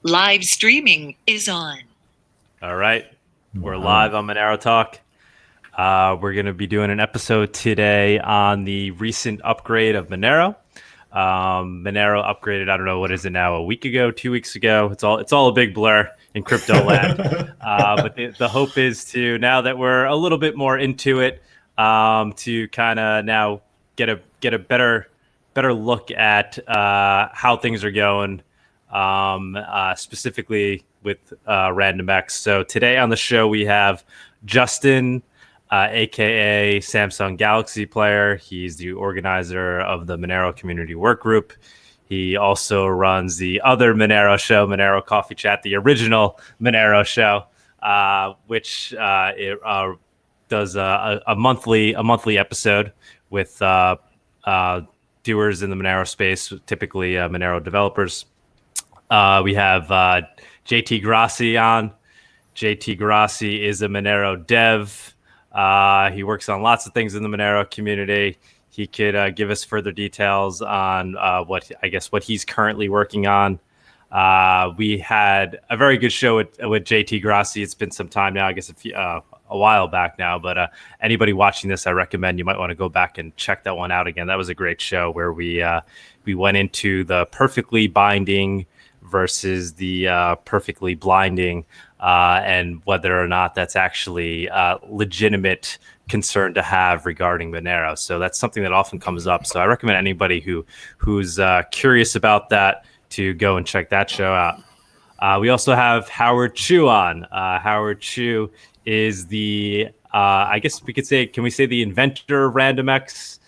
Live streaming is on. All right. We're live on Monero Talk. We're going to be doing an episode today on the recent upgrade of Monero. Monero upgraded, I don't know, what is it now, a week ago, 2 weeks ago? It's all a big blur in crypto land. But the hope is to, now that we're a little bit more into it, to kind of now get a better look at how things are going, specifically with RandomX. So today on the show we have Justin, aka Samsung Galaxy Player. He's the organizer of the Monero Community Work Group. He also runs the other Monero show, Monero Coffee Chat, the original Monero show, which does a monthly episode with doers in the Monero space, typically Monero developers. We have JT Grassie on. JT Grassie is a Monero dev. He works on lots of things in the Monero community. He could give us further details on what he's currently working on. We had a very good show with JT Grassie. It's been some time now, I guess a while back now, but anybody watching this, I recommend you might want to go back and check that one out again. That was a great show where we went into the perfectly binding versus the perfectly blinding, and whether or not that's actually legitimate concern to have regarding Monero. So that's something that often comes up. So I recommend anybody who's curious about that to go and check that show out. We also have Howard Chu on. Howard Chu is the, I guess we could say, can we say the inventor of RandomX,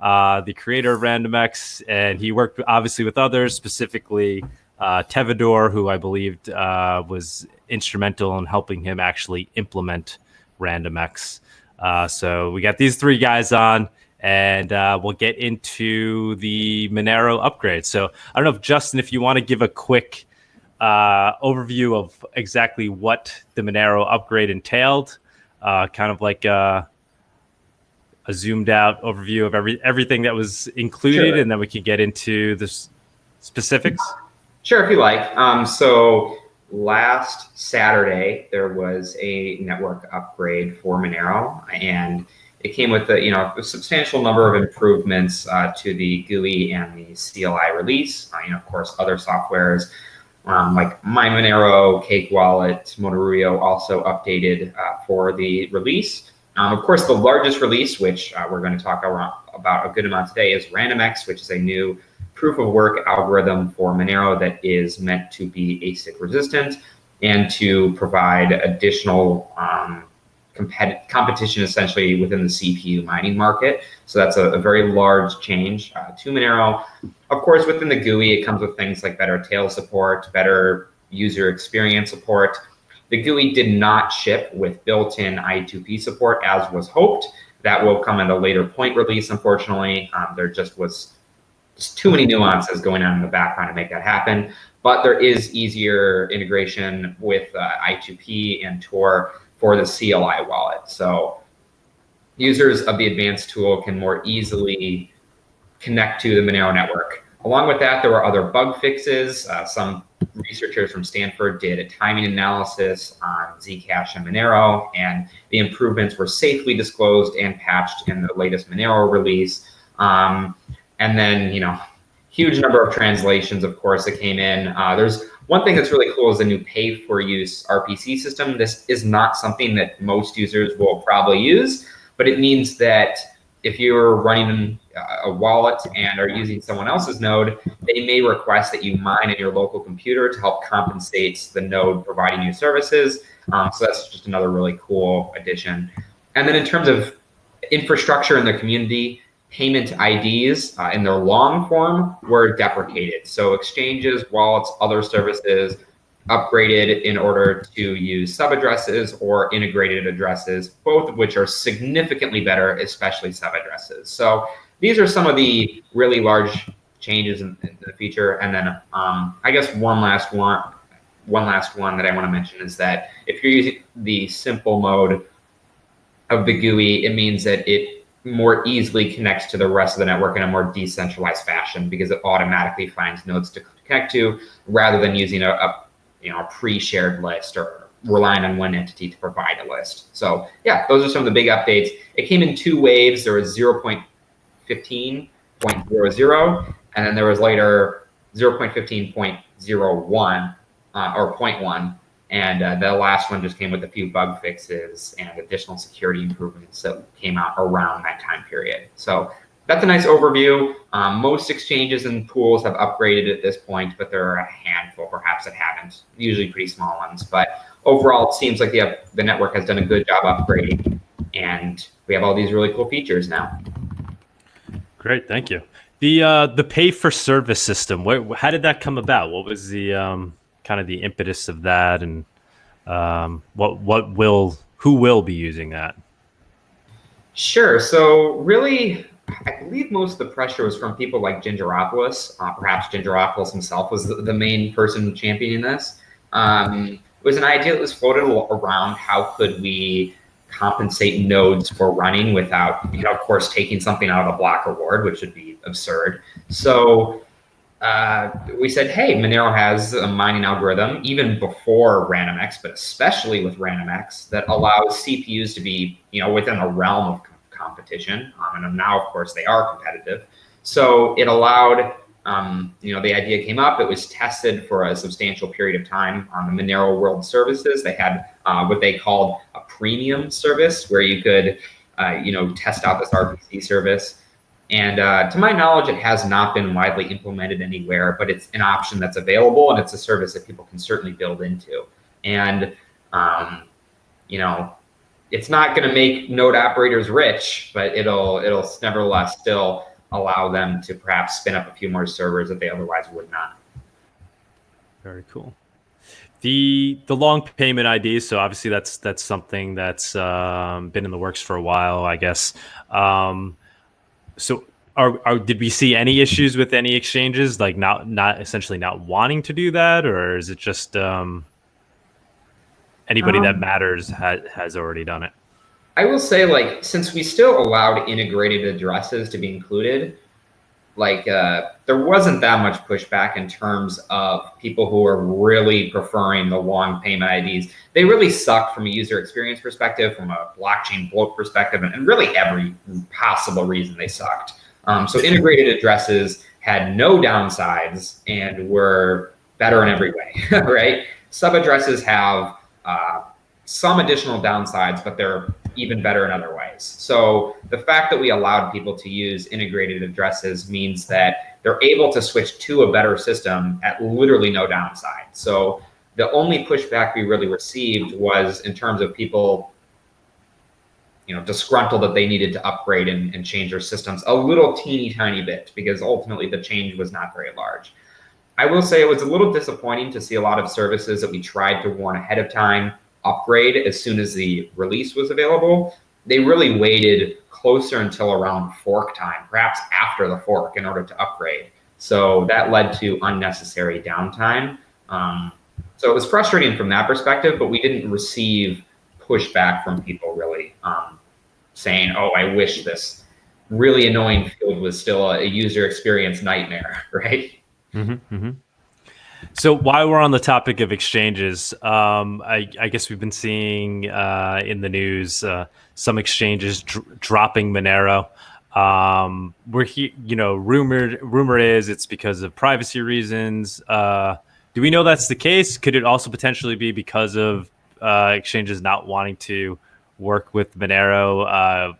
the creator of RandomX, and he worked obviously with others, specifically Tevador, who I believed was instrumental in helping him actually implement RandomX. So we got these three guys on, and we'll get into the Monero upgrade. So I don't know if Justin, if you want to give a quick overview of exactly what the Monero upgrade entailed, kind of like a zoomed out overview of everything that was included, Sure. And then we can get into the specifics. Sure, if you like. So last Saturday, there was a network upgrade for Monero, and it came with a substantial number of improvements to the GUI and the CLI release. Of course, other softwares like MyMonero, Cake Wallet, Moneruio also updated for the release. Of course, the largest release, which we're going to talk about a good amount today, is RandomX, which is a new proof of work algorithm for Monero that is meant to be ASIC resistant and to provide additional competition essentially within the CPU mining market. So that's a very large change to Monero. Of course, within the GUI, it comes with things like better tail support, better user experience support. The GUI did not ship with built-in I2P support as was hoped. That will come at a later point release, unfortunately. There just was too many nuances going on in the background to make that happen. But there is easier integration with I2P and Tor for the CLI wallet. So users of the advanced tool can more easily connect to the Monero network. Along with that, there were other bug fixes. Some researchers from Stanford did a timing analysis on Zcash and Monero, and the improvements were safely disclosed and patched in the latest Monero release. And then, huge number of translations, of course, that came in. There's one thing that's really cool is the new pay-for-use RPC system. This is not something that most users will probably use, but it means that if you're running a wallet and are using someone else's node, they may request that you mine in your local computer to help compensate the node providing you services. So that's just another really cool addition. And then in terms of infrastructure in the community, payment IDs in their long form were deprecated. So exchanges, wallets, other services upgraded in order to use sub-addresses or integrated addresses, both of which are significantly better, especially sub-addresses. So these are some of the really large changes in the feature. And then I guess one last one that I want to mention is that if you're using the simple mode of the GUI, it means that it more easily connects to the rest of the network in a more decentralized fashion because it automatically finds nodes to connect to rather than using a a pre-shared list or relying on one entity to provide a list. So yeah, those are some of the big updates. It came in 2 waves. There was 0.15.00, and then there was later 0.15.01 or 0.1. And the last one just came with a few bug fixes and additional security improvements that came out around that time period. So that's a nice overview. Most exchanges and pools have upgraded at this point, but there are a handful perhaps that haven't, usually pretty small ones. But overall, it seems like the network has done a good job upgrading, and we have all these really cool features now. Great, thank you. The pay for service system, how did that come about? What was the kind of the impetus of that, and who will be using that? Sure. So really, I believe most of the pressure was from people like Gingeropoulos. Perhaps Gingeropoulos himself was the main person championing this. It was an idea that was floated around. How could we compensate nodes for running without, of course, taking something out of a block reward, which would be absurd. So we said, hey, Monero has a mining algorithm even before RandomX, but especially with RandomX, that allows CPUs to be, within the realm of competition. And now, of course, they are competitive. So it allowed, the idea came up. It was tested for a substantial period of time on the Monero World Services. They had what they called a premium service where you could, test out this RPC service. And to my knowledge, it has not been widely implemented anywhere, but it's an option that's available, and it's a service that people can certainly build into. And, it's not going to make node operators rich, but it'll nevertheless still allow them to perhaps spin up a few more servers that they otherwise would not. Very cool. The long payment IDs, so obviously that's something that's been in the works for a while, I guess. So did we see any issues with any exchanges, like not essentially not wanting to do that, or is it just anybody that matters has already done it? I will say, since we still allowed integrated addresses to be included, there wasn't that much pushback in terms of people who are really preferring the long payment IDs. They really suck from a user experience perspective, from a blockchain bloat perspective, and really every possible reason they sucked. So integrated addresses had no downsides and were better in every way, right? Sub addresses have some additional downsides, but they're even better in other ways. So the fact that we allowed people to use integrated addresses means that they're able to switch to a better system at literally no downside. So the only pushback we really received was in terms of people, disgruntled that they needed to upgrade and change their systems a little teeny tiny bit, because ultimately the change was not very large. I will say it was a little disappointing to see a lot of services that we tried to warn ahead of time upgrade as soon as the release was available. They really waited closer until around fork time, perhaps after the fork, in order to upgrade. So that led to unnecessary downtime. So it was frustrating from that perspective, but we didn't receive pushback from people really saying, oh, I wish this really annoying field was still a user experience nightmare, right? Mm-hmm, mm-hmm. So while we're on the topic of exchanges, I guess we've been seeing in the news some exchanges dropping Monero. Rumor is it's because of privacy reasons. Do we know that's the case? Could it also potentially be because of exchanges not wanting to work with Monero,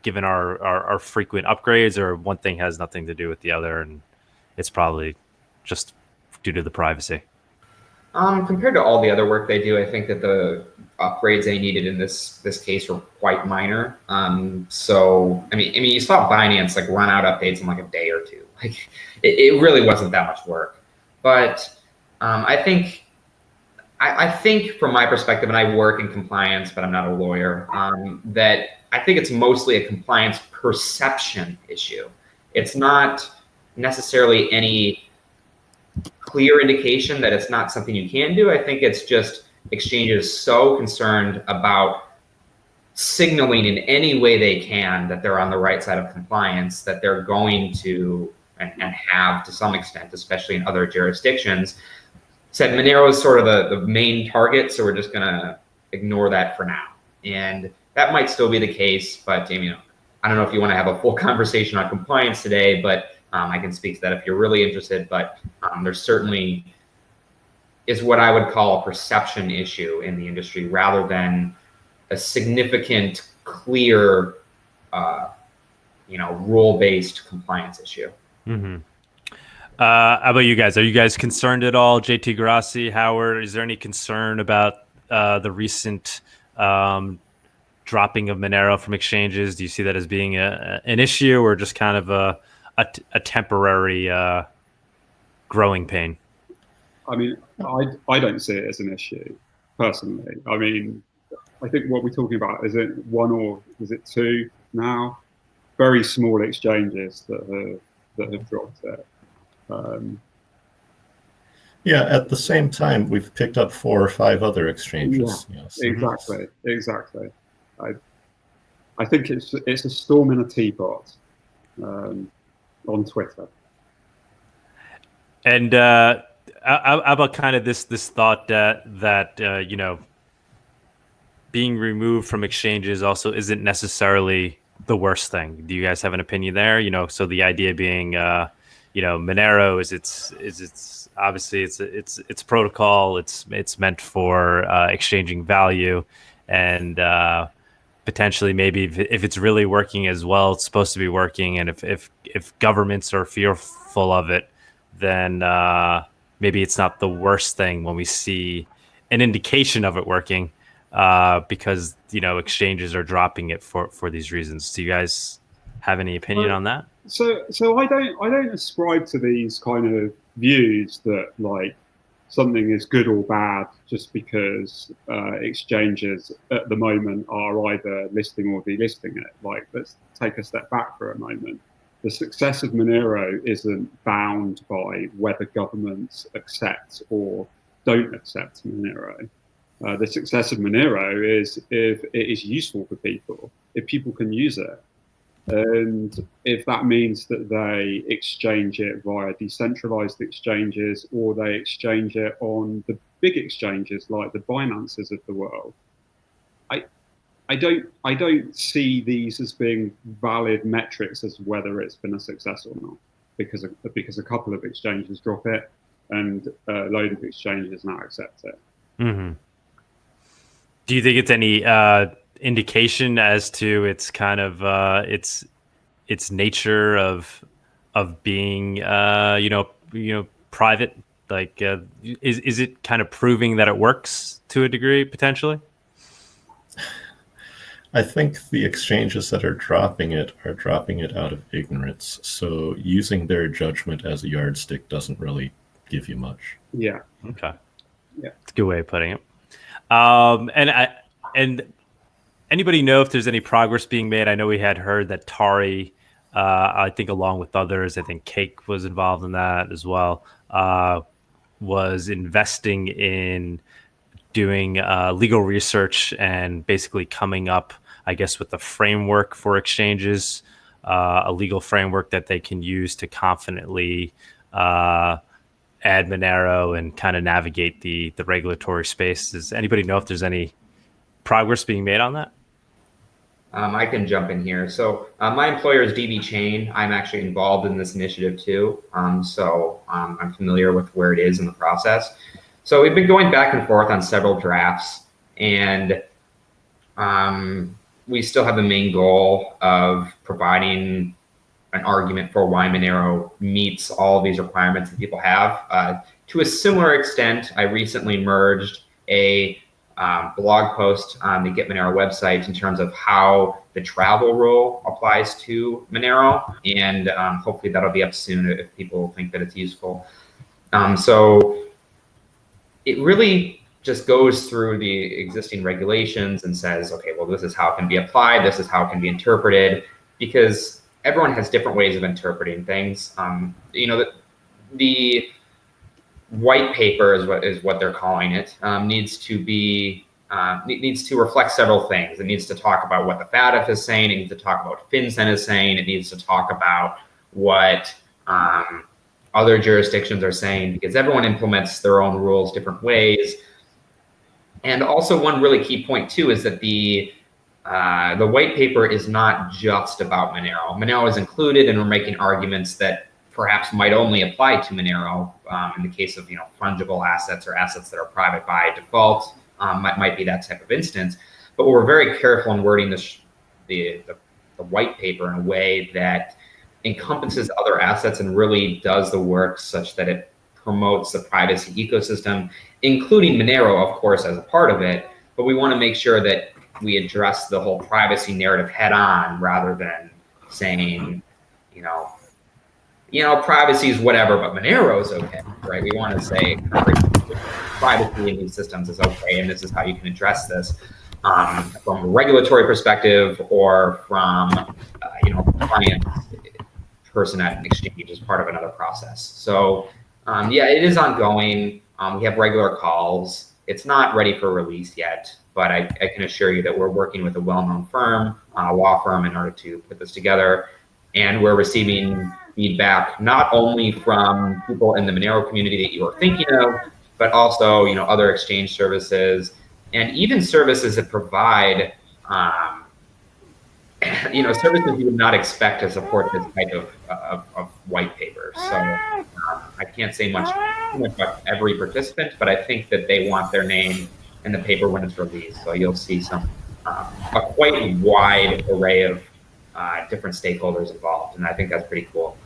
given our frequent upgrades, or one thing has nothing to do with the other, and it's probably just due to the privacy? Compared to all the other work they do, I think that the upgrades they needed in this case were quite minor. So I mean, you saw Binance run out updates in a day or two. It really wasn't that much work. But I think from my perspective, and I work in compliance, but I'm not a lawyer, that I think it's mostly a compliance perception issue. It's not necessarily any clear indication that it's not something you can do. I think it's just exchanges so concerned about signaling in any way they can that they're on the right side of compliance that they're going to and have to some extent, especially in other jurisdictions, said Monero is sort of the main target, so we're just going to ignore that for now. And that might still be the case, but I don't know if you want to have a full conversation on compliance today, but I can speak to that if you're really interested. But there certainly is what I would call a perception issue in the industry rather than a significant, clear, rule-based compliance issue. Mm-hmm. How about you guys? Are you guys concerned at all? JT Grassie, Howard, is there any concern about the recent dropping of Monero from exchanges? Do you see that as being an issue or just kind of a temporary growing pain? I mean, I don't see it as an issue personally. I mean, I think what we're talking about, is it one or is it two now? Very small exchanges that have dropped it. Yeah, at the same time, we've picked up 4 or 5 other exchanges. Yeah, yes. Exactly. I think it's a storm in a teapot on Twitter. And how about kind of this thought that being removed from exchanges also isn't necessarily the worst thing? Do you guys have an opinion there? So the idea being, Monero is it's obviously it's protocol. It's meant for exchanging value, and potentially maybe if it's really working as well it's supposed to be working, and if governments are fearful of it, then maybe it's not the worst thing when we see an indication of it working, because exchanges are dropping it for these reasons. Do you guys have any opinion on that? So I don't ascribe to these kind of views that like something is good or bad just because exchanges at the moment are either listing or delisting it. Like, let's take a step back for a moment. The success of Monero isn't bound by whether governments accept or don't accept Monero. The success of Monero is if it is useful for people, if people can use it. And if that means that they exchange it via decentralized exchanges or they exchange it on the big exchanges like the Binances of the world, I don't see these as being valid metrics as whether it's been a success or not, because a couple of exchanges drop it and a load of exchanges now accept it. Mm-hmm. Do you think it's any indication as to its kind of its nature of being private? Like, is it kind of proving that it works to a degree potentially? I think the exchanges that are dropping it out of ignorance. So using their judgment as a yardstick doesn't really give you much. Yeah. Okay. Yeah. It's a good way of putting it. And anybody know if there's any progress being made? I know we had heard that Tari, I think along with others, I think Cake was involved in that as well, was investing in doing legal research and basically coming up, I guess, with a framework for exchanges, a legal framework that they can use to confidently add Monero and kind of navigate the regulatory space. Does anybody know if there's any progress being made on that? I can jump in here. So my employer is DB Chain. I'm actually involved in this initiative too. So I'm familiar with where it is in the process. So we've been going back and forth on several drafts, and we still have the main goal of providing an argument for why Monero meets all of these requirements that people have. To a similar extent, I recently merged a blog post on the Get Monero website in terms of how the travel rule applies to Monero, and hopefully that'll be up soon if people think that it's useful. So it really just goes through the existing regulations and says, okay, well, this is how it can be applied, this is how it can be interpreted, because everyone has different ways of interpreting things. The white paper is what they're calling it, needs to reflect several things. It needs to talk about what the FATF is saying. It needs to talk about what FinCEN is saying. It needs to talk about what other jurisdictions are saying, because everyone implements their own rules different ways. And also one really key point too is that the white paper is not just about Monero. Monero is included, and we're making arguments that perhaps might only apply to Monero in the case of fungible assets or assets that are private by default. Might be that type of instance. But we're very careful in wording the white paper in a way that encompasses other assets and really does the work such that it promotes the privacy ecosystem, including Monero, of course, as a part of it. But we want to make sure that we address the whole privacy narrative head on, rather than saying, privacy is whatever, but Monero is okay, right? We want to say privacy in these systems is okay, and this is how you can address this from a regulatory perspective, or from client person at an exchange as part of another process. So it is ongoing. We have regular calls. It's not ready for release yet, but I can assure you that we're working with a well-known firm, a law firm, in order to put this together. And we're receiving feedback not only from people in the Monero community that you are thinking of, but also other exchange services, and even services that provide services you would not expect to support this type of white paper. So I can't say much about every participant, but I think that they want their name in the paper when it's released. So you'll see a quite wide array of different stakeholders involved, and I think that's pretty cool.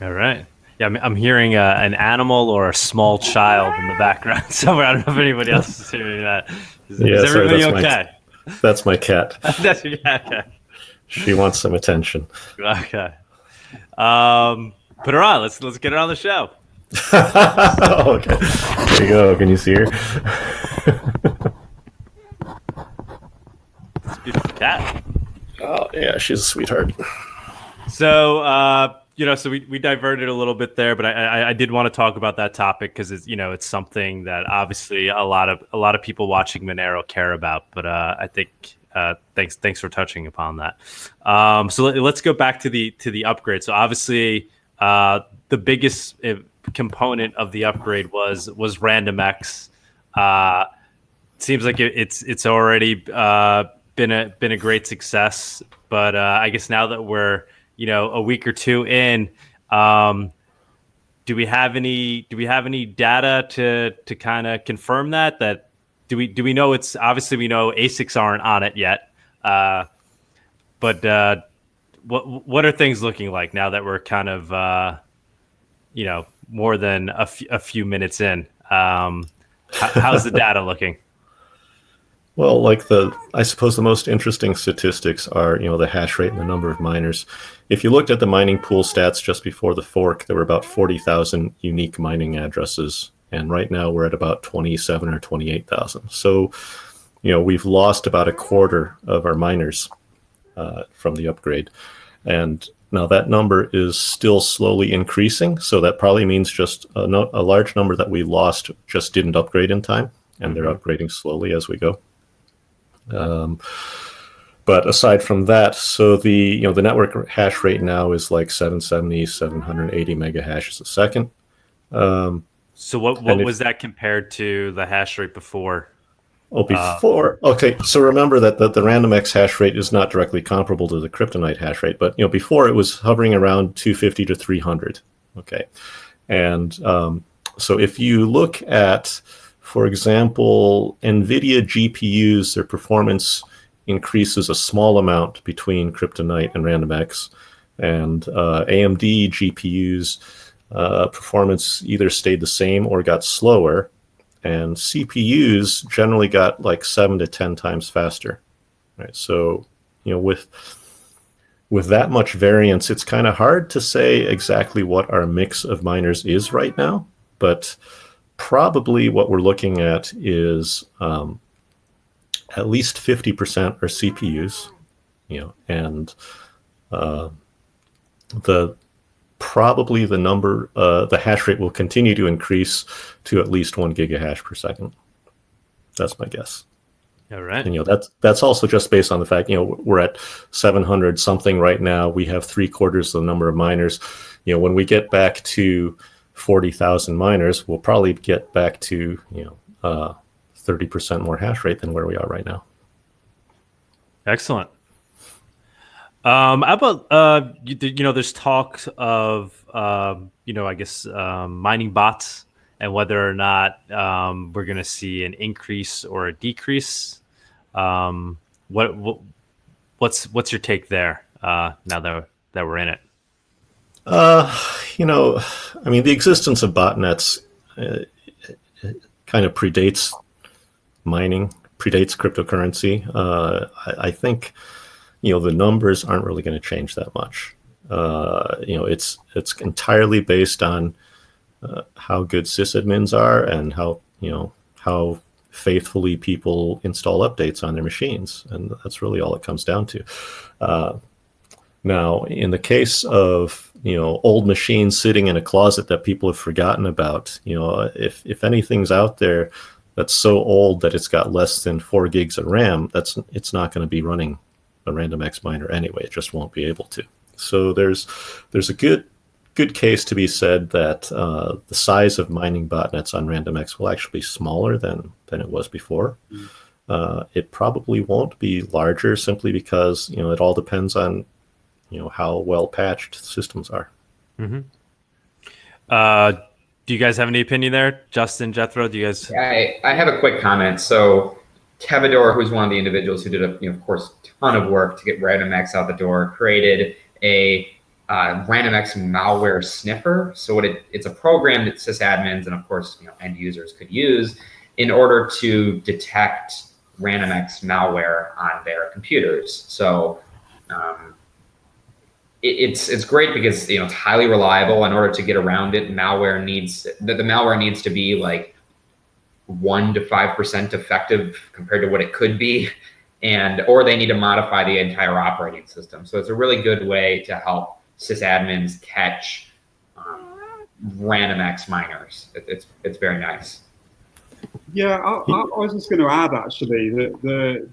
All right. Yeah, I'm hearing an animal or a small child in the background somewhere. I don't know if anybody else is hearing that. Is everybody okay? That's my cat. That's your cat. Okay. She wants some attention. Okay. Put her on. Let's get her on the show. Okay. There you go. Can you see her? It's a beautiful cat. Oh yeah, she's a sweetheart. So so we diverted a little bit there, but I did want to talk about that topic because it's something that obviously a lot of people watching Monero care about. But I think thanks for touching upon that. So let's go back to the upgrade. So obviously the biggest component of the upgrade was RandomX. Seems like it's already been a great success, but I guess now that we're a week or two in, do we have any data to kind of confirm that do we know it's obviously we know ASICs aren't on it yet, but what are things looking like now that we're kind of more than a few minutes in? How's the data looking? Well, I suppose the most interesting statistics are, the hash rate and the number of miners. If you looked at the mining pool stats just before the fork, there were about 40,000 unique mining addresses. And right now we're at about 27 or 28,000. So, we've lost about a quarter of our miners from the upgrade. And now that number is still slowly increasing. So that probably means just a large number that we lost just didn't upgrade in time. And they're upgrading slowly as we go. But aside from that, so the network hash rate now is like 780 mega hashes a second. So what was that compared to the hash rate before? Oh, before. Okay, so remember that the RandomX hash rate is not directly comparable to the Kryptonite hash rate, but before it was hovering around 250 to 300. Okay, and so if you look at, for example, NVIDIA GPUs, their performance increases a small amount between Kryptonite and RandomX, and AMD GPUs performance either stayed the same or got slower, and CPUs generally got like 7 to 10 times faster. Right, so with that much variance, it's kind of hard to say exactly what our mix of miners is right now, but probably what we're looking at is at least 50% are CPUs, and probably the number, the hash rate will continue to increase to at least 1 gigahash per second. That's my guess. All right. And that's also just based on the fact we're at 700 something right now. We have 3/4 the number of miners. when we get back to 40,000 miners, we'll probably get back to 30% more hash rate than where we are right now. Excellent. How about there's talk of I guess mining bots and whether or not we're going to see an increase or a decrease. What's your take there now that we're in it? The existence of botnets kind of predates mining, predates cryptocurrency. I think the numbers aren't really going to change that much. It's entirely based on how good sysadmins are and how faithfully people install updates on their machines, and that's really all it comes down to. Now, in the case of old machines sitting in a closet that people have forgotten about, if anything's out there that's so old that it's got less than 4 gigs of RAM, it's not going to be running a RandomX miner anyway. It just won't be able to. So there's a good case to be said that the size of mining botnets on RandomX will actually be smaller than it was before. It probably won't be larger simply because it all depends on how well patched systems are. Mm-hmm. Do you guys have any opinion there, Justin, Jethro? Do you guys? I have a quick comment. So Tevador, who's one of the individuals who did of course, ton of work to get RandomX out the door, created a RandomX malware sniffer. So it's a program that sysadmins and of course end users could use in order to detect RandomX malware on their computers. So it's great because it's highly reliable. In order to get around it, the malware needs to be like 1 to 5% effective compared to what it could be, or they need to modify the entire operating system. So it's a really good way to help sysadmins catch RandomX miners. It's very nice. Yeah, I was just going to add actually that the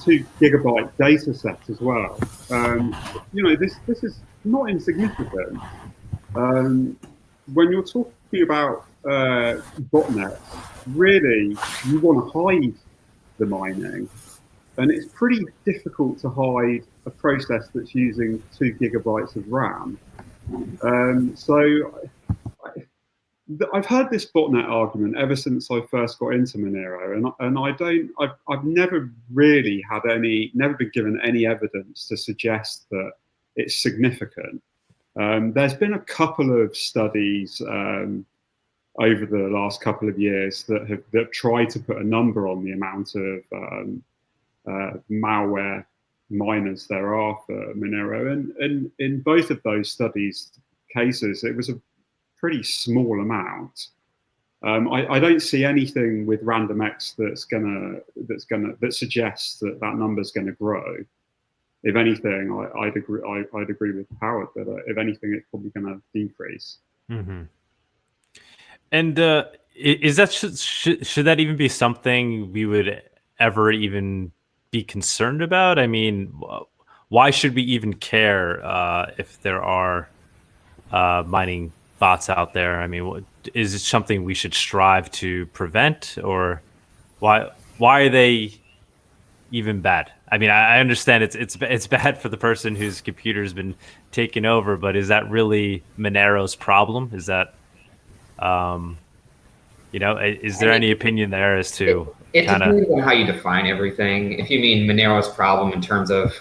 2 gigabyte data set as well. This is not insignificant. When you're talking about botnets, really you want to hide the mining, and it's pretty difficult to hide a process that's using 2 gigabytes of RAM. I've heard this botnet argument ever since I first got into Monero, and I've never really never been given any evidence to suggest that it's significant. There's been a couple of studies over the last couple of years that have tried to put a number on the amount of malware miners there are for Monero, and in both of those studies cases, it was a pretty small amount. I don't see anything with RandomX that suggests that number's going to grow. If anything, I'd agree with Howard that if anything, it's probably going to decrease. Mm-hmm. And is that should that even be something we would ever even be concerned about? I mean, why should we even care if there are mining bots out there? I mean, is it something we should strive to prevent, or why are they even bad? I mean, I understand it's bad for the person whose computer's been taken over, but is that really Monero's problem? Is that is there any opinion there as to it depends on how you define everything? If you mean Monero's problem in terms of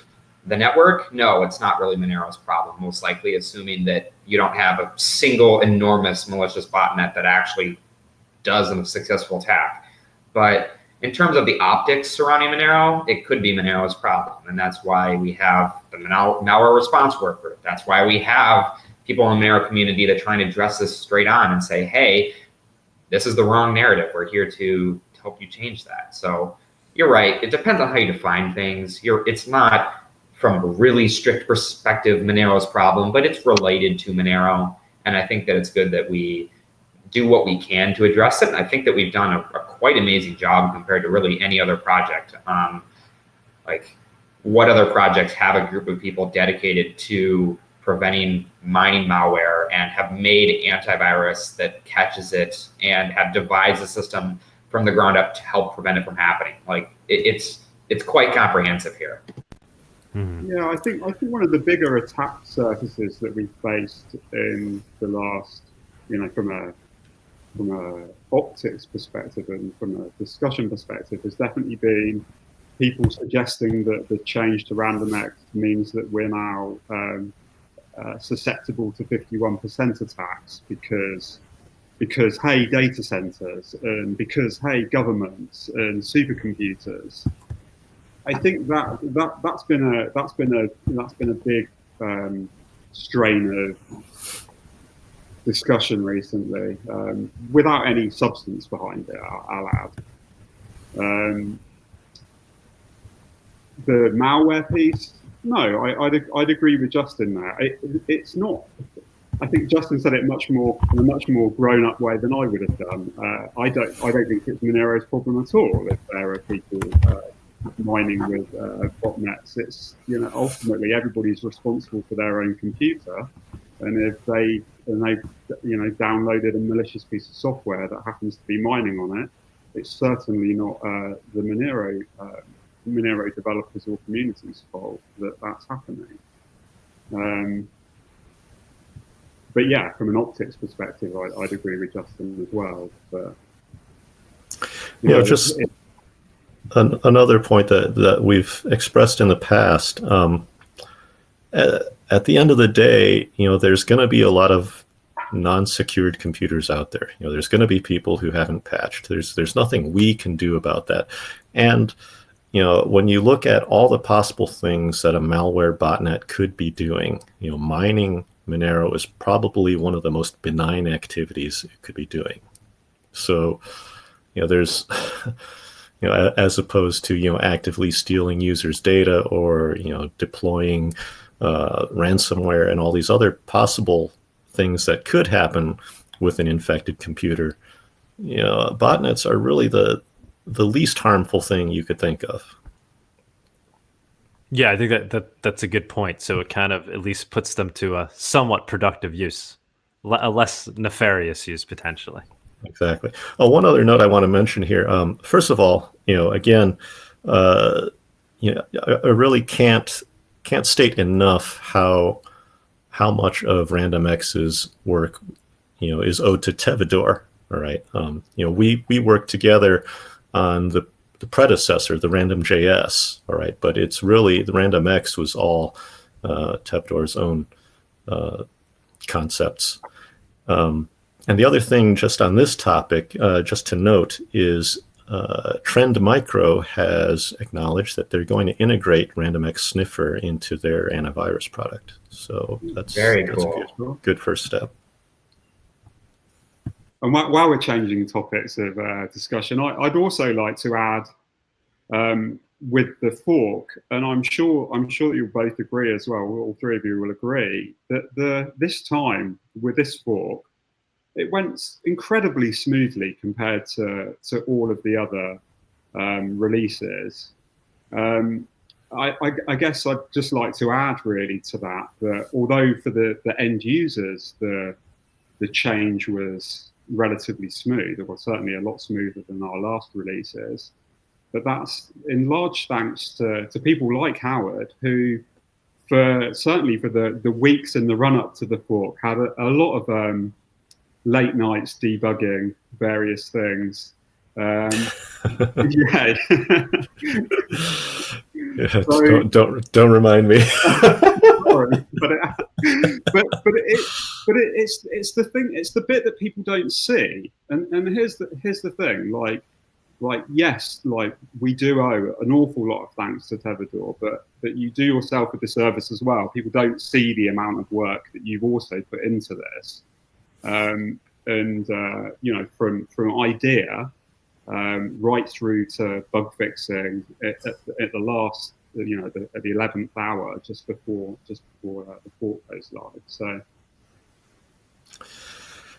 the network, no, it's not really Monero's problem, most likely, assuming that you don't have a single enormous malicious botnet that actually does a successful attack. But in terms of the optics surrounding Monero, it could be Monero's problem. And that's why we have the malware response work group. That's why we have people in the Monero community that are trying to address this straight on and say, hey, this is the wrong narrative. We're here to help you change that. So you're right. It depends on how you define things. It's not, from a really strict perspective, Monero's problem, but it's related to Monero. And I think that it's good that we do what we can to address it. And I think that we've done a quite amazing job compared to really any other project. Like, what other projects have a group of people dedicated to preventing mining malware and have made antivirus that catches it and have devised a system from the ground up to help prevent it from happening. Like it's quite comprehensive here. Yeah, I think one of the bigger attack surfaces that we faced in the last, from a optics perspective and from a discussion perspective, has definitely been people suggesting that the change to RandomX means that we're now susceptible to 51% attacks because hey, data centers, and because hey, governments and supercomputers. I think that's been a big strain of discussion recently, without any substance behind it, I'll add. The malware piece, no, I'd agree with Justin there. It's not. I think Justin said it in a much more grown-up way than I would have done. I don't think it's Monero's problem at all if there are people mining with botnets. It's ultimately everybody's responsible for their own computer, and if they've downloaded a malicious piece of software that happens to be mining on it, it's certainly not the Monero developers or community's fault that that's happening. But yeah, from an optics perspective, I'd agree with Justin as well. But just another point that we've expressed in the past. At the end of the day, there's going to be a lot of non-secured computers out there. There's going to be people who haven't patched. There's nothing we can do about that. And when you look at all the possible things that a malware botnet could be doing, mining Monero is probably one of the most benign activities it could be doing. So, there's, as opposed to, actively stealing users' data or, deploying ransomware and all these other possible things that could happen with an infected computer, botnets are really the least harmful thing you could think of. Yeah, I think that's a good point. So it kind of at least puts them to a somewhat productive use, a less nefarious use potentially. Exactly. Oh, one other note I want to mention here. First of all, again, I really can't state enough how much of RandomX's work, is owed to Tevador. All right. We work together on the predecessor, the RandomJS, all right, but it's really the RandomX was all Tevador's own concepts. And the other thing, just on this topic, just to note, is Trend Micro has acknowledged that they're going to integrate RandomX Sniffer into their antivirus product. So that's very cool. That's a good first step. And while we're changing topics of discussion, I'd also like to add, with the fork, and I'm sure that you'll both agree as well. All three of you will agree that this time with this fork, it went incredibly smoothly compared to all of the other releases. I guess I'd just like to add really to that although for the end users the change was relatively smooth, or certainly a lot smoother than our last releases, but that's in large thanks to people like Howard, who certainly for the weeks in the run up to the fork had a lot of late nights debugging various things. Yeah. Yeah, so, don't remind me. Sorry, it's the thing. It's the bit that people don't see. And here's the thing. Like yes, like we do owe an awful lot of thanks to Tevador, but you do yourself a disservice as well. People don't see the amount of work that you've also put into this. From idea right through to bug fixing at the last, at the 11th hour, just before the fork goes live. So,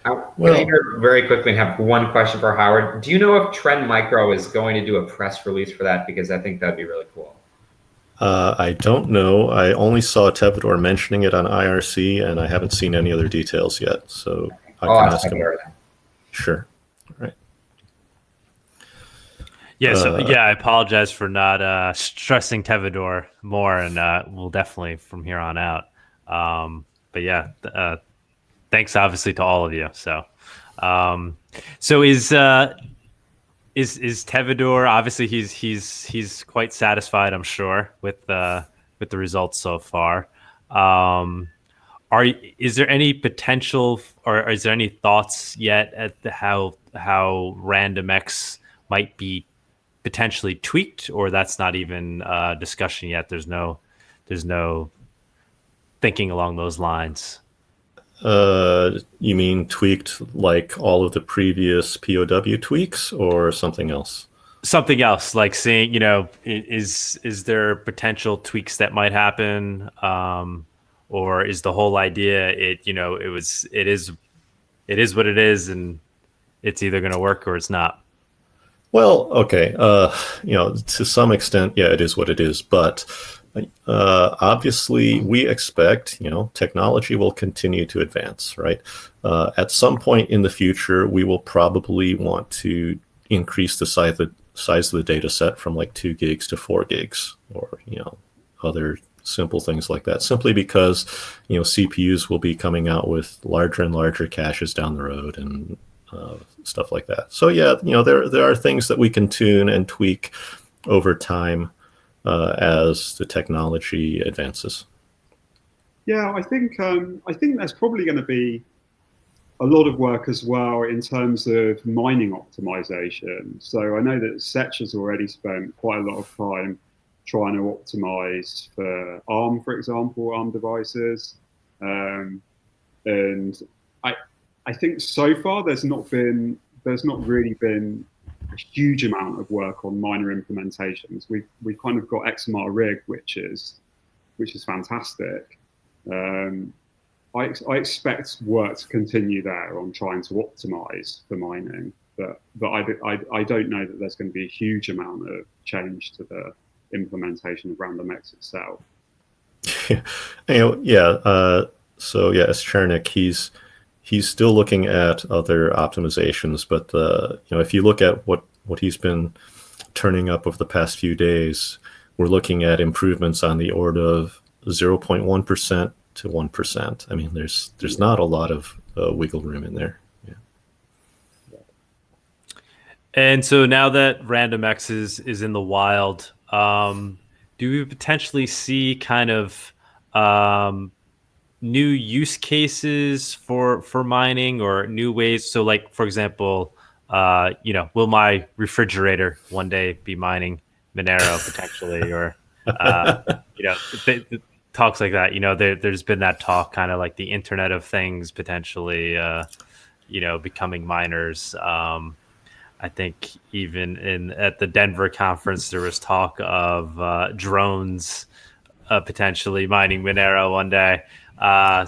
can I very quickly have one question for Howard? Do you know if Trend Micro is going to do a press release for that? Because I think that'd be really cool. I don't know. I only saw Tevador mentioning it on IRC, and I haven't seen any other details yet. So I I'll can ask ask him. Tevador then. Sure. All right. Yeah, so I apologize for not stressing Tevador more, and we'll definitely from here on out. But yeah, thanks obviously to all of you. So, so is Tevador, obviously he's quite satisfied, I'm sure, with the results so far. Is there any potential, or is there any thoughts yet at how RandomX might be potentially tweaked, or that's not even discussion yet? There's no thinking along those lines. You mean tweaked like all of the previous POW tweaks, or something else? Something else, like seeing, is there potential tweaks that might happen, or is the whole idea it is what it is, and it's either going to work or it's not? Well, okay. To some extent, yeah, it is what it is. But obviously, we expect, technology will continue to advance, right? At some point in the future, we will probably want to increase the size of the data set from like 2 gigs to 4 gigs, or, other simple things like that, simply because, CPUs will be coming out with larger and larger caches down the road, and stuff like that. So yeah, there are things that we can tune and tweak over time as the technology advances. Yeah, I think there's probably going to be a lot of work as well in terms of mining optimization. So I know that Setch has already spent quite a lot of time trying to optimize for ARM, for example, ARM devices, and I think so far there's not really been a huge amount of work on miner implementations. We've kind of got XMR rig, which is fantastic. I expect work to continue there on trying to optimize for mining, but I don't know that there's going to be a huge amount of change to the implementation of RandomX itself. So yeah, as Chernik, he's still looking at other optimizations, but if you look at what he's been turning up over the past few days, we're looking at improvements on the order of 0.1% to 1%. I mean, there's not a lot of wiggle room in there. Yeah. And so now that RandomX is in the wild, do we potentially see kind of new use cases for mining, or new ways? So like, for example, will my refrigerator one day be mining Monero potentially, or talks like that? There's been that talk, kind of like the Internet of Things potentially becoming miners. I think even at the Denver conference there was talk of drones potentially mining Monero one day.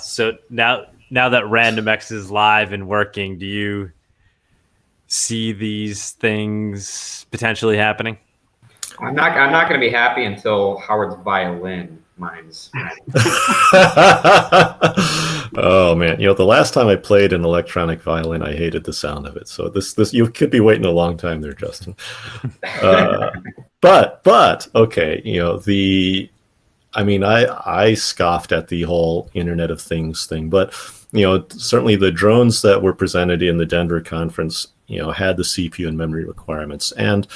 So now that RandomX is live and working, do you see these things potentially happening? I'm not going to be happy until Howard's violin mines. Oh man, the last time I played an electronic violin, I hated the sound of it. So this you could be waiting a long time there, Justin. But okay, I scoffed at the whole Internet of Things thing, but certainly the drones that were presented in the Denver conference, had the CPU and memory requirements, and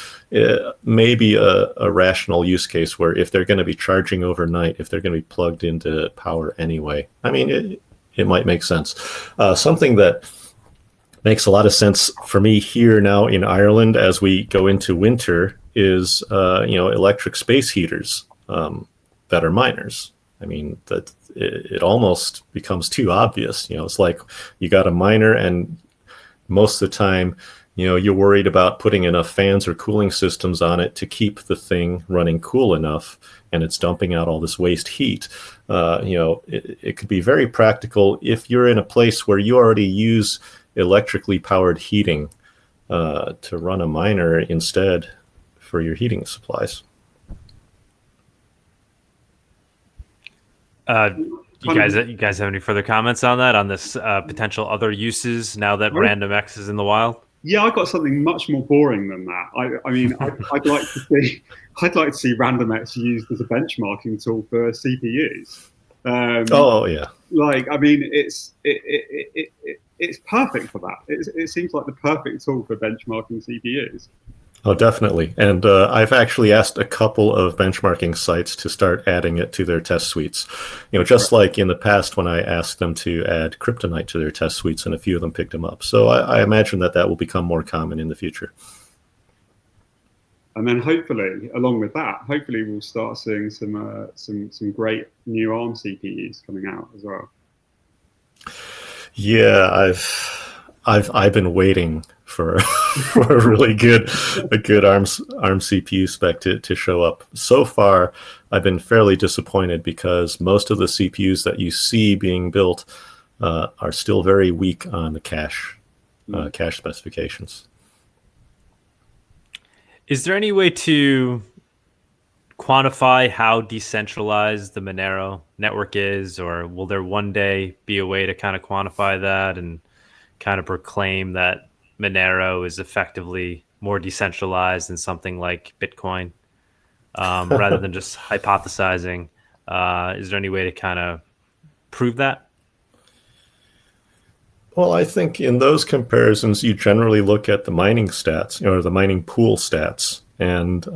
maybe a rational use case where if they're going to be charging overnight, if they're going to be plugged into power anyway, it might make sense. Something that makes a lot of sense for me here now in Ireland as we go into winter is electric space heaters that are miners. That it almost becomes too obvious. It's like you got a miner, and most of the time, you're worried about putting enough fans or cooling systems on it to keep the thing running cool enough, and it's dumping out all this waste heat. It could be very practical if you're in a place where you already use electrically powered heating to run a miner instead for your heating supplies. You guys have any further comments on that, on this potential other uses now that RandomX is in the wild? Yeah, I got something much more boring than that. I mean, I'd like to see RandomX used as a benchmarking tool for CPUs. Oh yeah. Like, I mean, it's perfect for that. It seems like the perfect tool for benchmarking CPUs. Oh, definitely. And I've actually asked a couple of benchmarking sites to start adding it to their test suites. Just like in the past when I asked them to add Kryptonite to their test suites, and a few of them picked them up. So I imagine that will become more common in the future. And then hopefully, along with that, we'll start seeing some great new ARM CPUs coming out as well. Yeah, I've been waiting for for a really good ARM CPU spec to show up. So far, I've been fairly disappointed because most of the CPUs that you see being built are still very weak on the cache specifications. Is there any way to quantify how decentralized the Monero network is, or will there one day be a way to kind of quantify that and kind of proclaim that Monero is effectively more decentralized than something like Bitcoin, rather than just hypothesizing? Is there any way to kind of prove that? Well, I think in those comparisons, you generally look at the mining stats, or the mining pool stats, and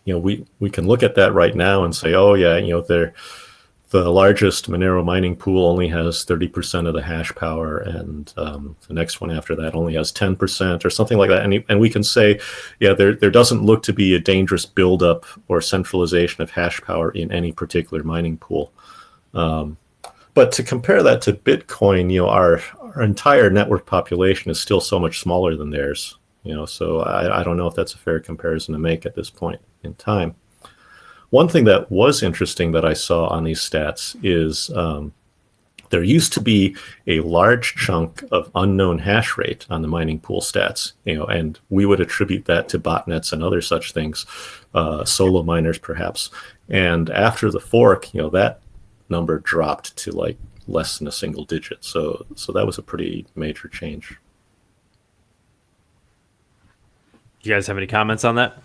we can look at that right now and say, oh yeah, the largest Monero mining pool only has 30% of the hash power, and the next one after that only has 10% or something like that. And we can say, yeah, there doesn't look to be a dangerous buildup or centralization of hash power in any particular mining pool. But to compare that to Bitcoin, our entire network population is still so much smaller than theirs. So I don't know if that's a fair comparison to make at this point in time. One thing that was interesting that I saw on these stats is there used to be a large chunk of unknown hash rate on the mining pool stats, and we would attribute that to botnets and other such things, solo miners perhaps. And after the fork, that number dropped to like less than a single digit. So that was a pretty major change. You guys have any comments on that?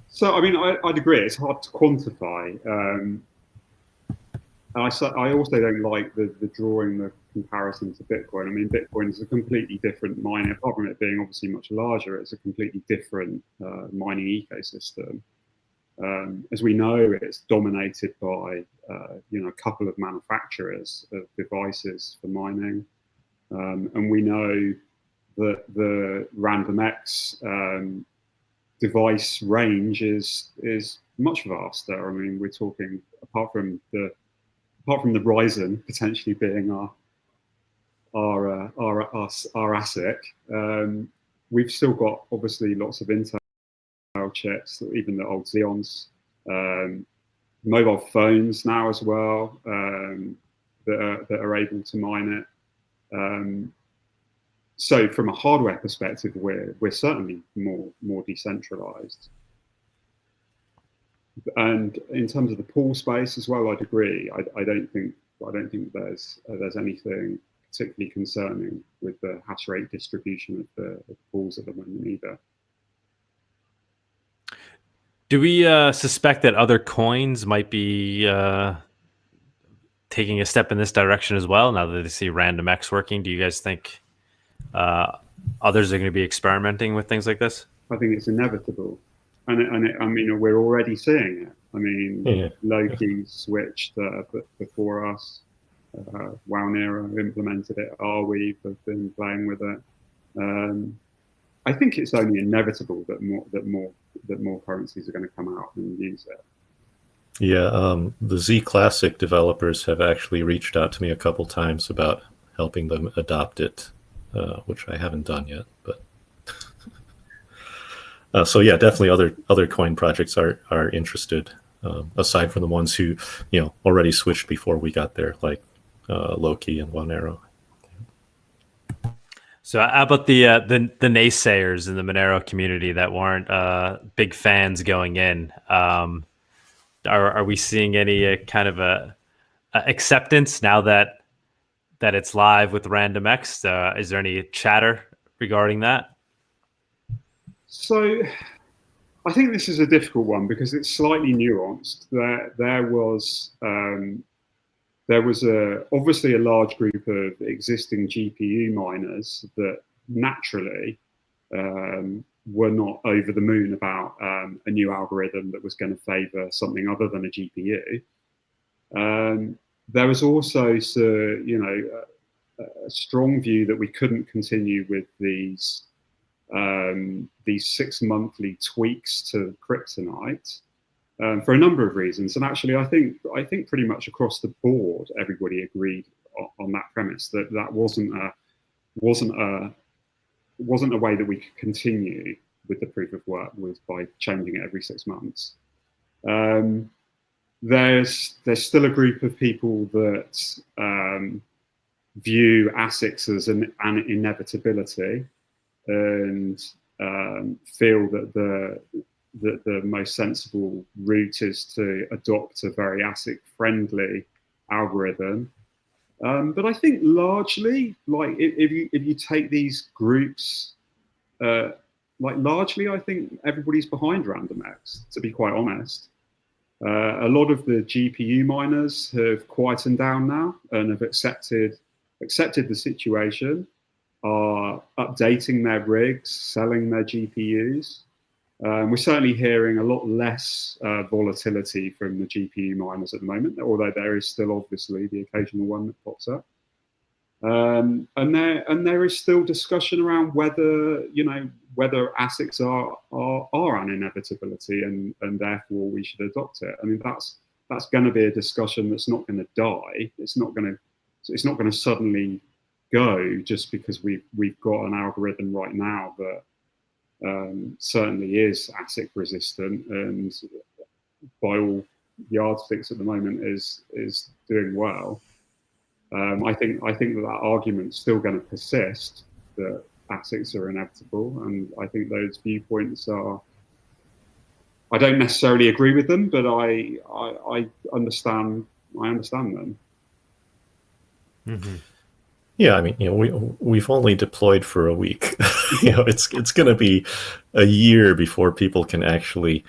So, I mean, I'd agree. It's hard to quantify. And I also don't like the drawing the comparison to Bitcoin. I mean, Bitcoin is a completely different mining. Apart from it being obviously much larger, it's a completely different mining ecosystem. As we know, it's dominated by a couple of manufacturers of devices for mining, and we know that the RandomX device range is much vaster. I mean, we're talking apart from the Ryzen potentially being our ASIC, we've still got obviously lots of Intel chips, even the old Xeons, mobile phones now as well, that are able to mine it. So from a hardware perspective, we're certainly more decentralized. And in terms of the pool space as well, I'd agree. I don't think there's anything particularly concerning with the hash rate distribution of the pools at the moment either. Do we suspect that other coins might be taking a step in this direction as well now that they see RandomX working? Do you guys think others are going to be experimenting with things like this? I think it's inevitable, and I mean, we're already seeing it. I mean, Loki switched before us. Wownera implemented it. Arweave have been playing with it. I think it's only inevitable that more currencies are going to come out and use it. Yeah, the Z Classic developers have actually reached out to me a couple times about helping them adopt it, which I haven't done yet. But so yeah, definitely other coin projects are interested, aside from the ones who already switched before we got there, like Loki and Monero. So how about the naysayers in the Monero community that weren't big fans going in? Are we seeing any kind of a acceptance now that it's live with RandomX? Is there any chatter regarding that? So I think this is a difficult one because it's slightly nuanced. There was obviously a large group of existing GPU miners that naturally were not over the moon about a new algorithm that was going to favor something other than a GPU. There was also, a strong view that we couldn't continue with these 6 monthly tweaks to Kryptonite for a number of reasons. And actually, I think pretty much across the board, everybody agreed on that premise that wasn't a way that we could continue with the proof of work was by changing it every 6 months. There's still a group of people that view ASICs as an inevitability and feel that the most sensible route is to adopt a very ASIC-friendly algorithm. But I think largely, like if you take these groups, largely I think everybody's behind RandomX, to be quite honest. A lot of the GPU miners have quietened down now and have accepted the situation, are updating their rigs, selling their GPUs. We're certainly hearing a lot less volatility from the GPU miners at the moment, although there is still obviously the occasional one that pops up. And there is still discussion around whether ASICs are an inevitability and therefore we should adopt it. I mean, that's going to be a discussion that's not going to die. It's not going to suddenly go just because we've got an algorithm right now that certainly is ASIC resistant and by all yardsticks at the moment is doing well. I think that argument's still going to persist that ASICs are inevitable, and I think those viewpoints are. I don't necessarily agree with them, but I understand. I understand them. Mm-hmm. Yeah, I mean, we've only deployed for a week. It's going to be a year before people can actually,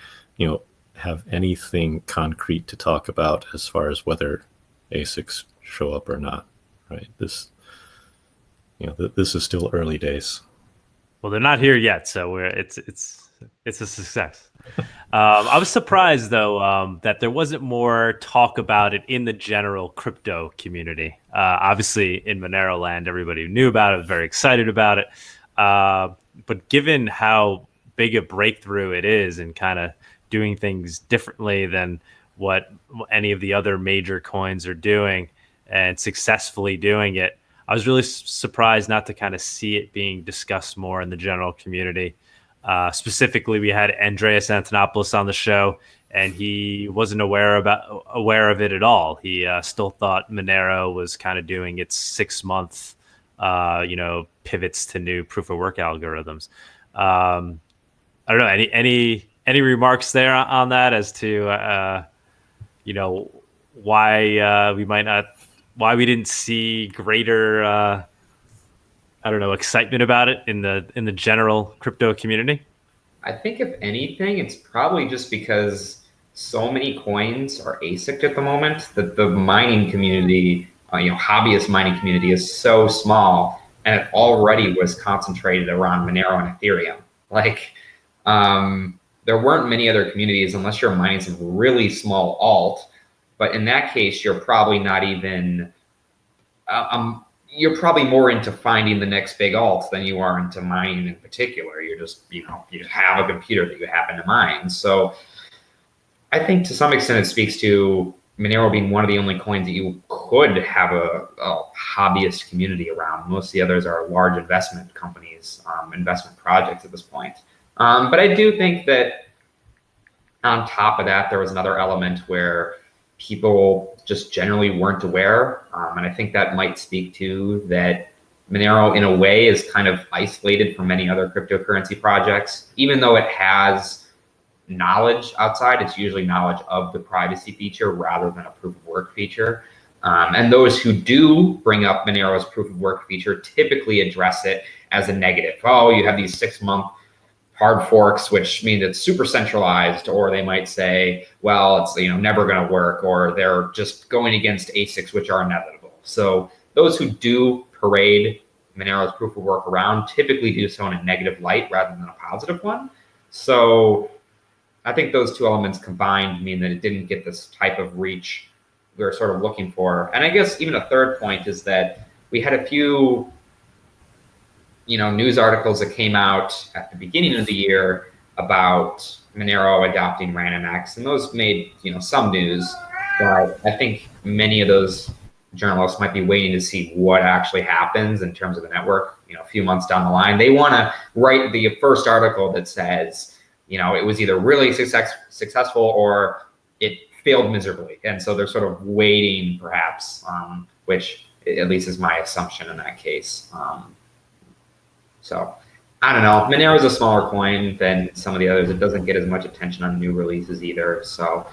have anything concrete to talk about as far as whether ASICs show up or not. Right? This is still early days. Well, they're not here yet, so it's a success. I was surprised though that there wasn't more talk about it in the general crypto community. Obviously, in Monero land, everybody knew about it, was very excited about it. But given how big a breakthrough it is and kind of doing things differently than what any of the other major coins are doing and successfully doing it, I was really surprised not to kind of see it being discussed more in the general community. Specifically, we had Andreas Antonopoulos on the show, and he wasn't aware of it at all. He still thought Monero was kind of doing its 6-month, pivots to new proof of work algorithms. I don't know. Any remarks there on that as to why we didn't see greater excitement about it in the general crypto community? I think if anything, it's probably just because so many coins are ASIC at the moment that the mining community, hobbyist mining community is so small, and it already was concentrated around Monero and Ethereum. There weren't many other communities unless you're mining some really small alt, but in that case, you're probably not even, you're probably more into finding the next big alt than you are into mining in particular. You're just, you have a computer that you happen to mine. So I think to some extent it speaks to Monero being one of the only coins that you could have a hobbyist community around. Most of the others are large investment companies, investment projects at this point. But I do think that on top of that, there was another element where people just generally weren't aware. And I think that might speak to that Monero in a way is kind of isolated from many other cryptocurrency projects, even though it has knowledge outside. It's usually knowledge of the privacy feature rather than a proof of work feature. And those who do bring up Monero's proof of work feature typically address it as a negative. Oh, you have these 6-month hard forks, which means it's super centralized, or they might say, well, it's never going to work, or they're just going against ASICs, which are inevitable. So those who do parade Monero's proof of work around typically do so in a negative light rather than a positive one. So I think those two elements combined mean that it didn't get this type of reach we were sort of looking for. And I guess even a third point is that we had a few news articles that came out at the beginning of the year about Monero adopting RandomX, and those made some news. But I think many of those journalists might be waiting to see what actually happens in terms of the network. A few months down the line, they want to write the first article that says, it was either really successful or it failed miserably, and so they're sort of waiting, perhaps, which at least is my assumption in that case. So I don't know. Monero is a smaller coin than some of the others. It doesn't get as much attention on new releases either. So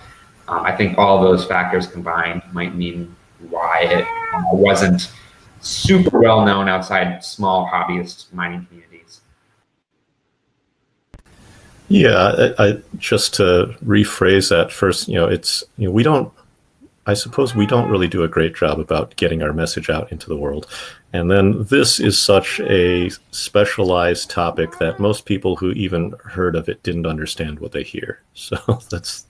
I think all those factors combined might mean why it wasn't super well known outside small hobbyist mining communities. Yeah, I just to rephrase that first, I suppose we don't really do a great job about getting our message out into the world. And then this is such a specialized topic that most people who even heard of it didn't understand what they hear. So that's,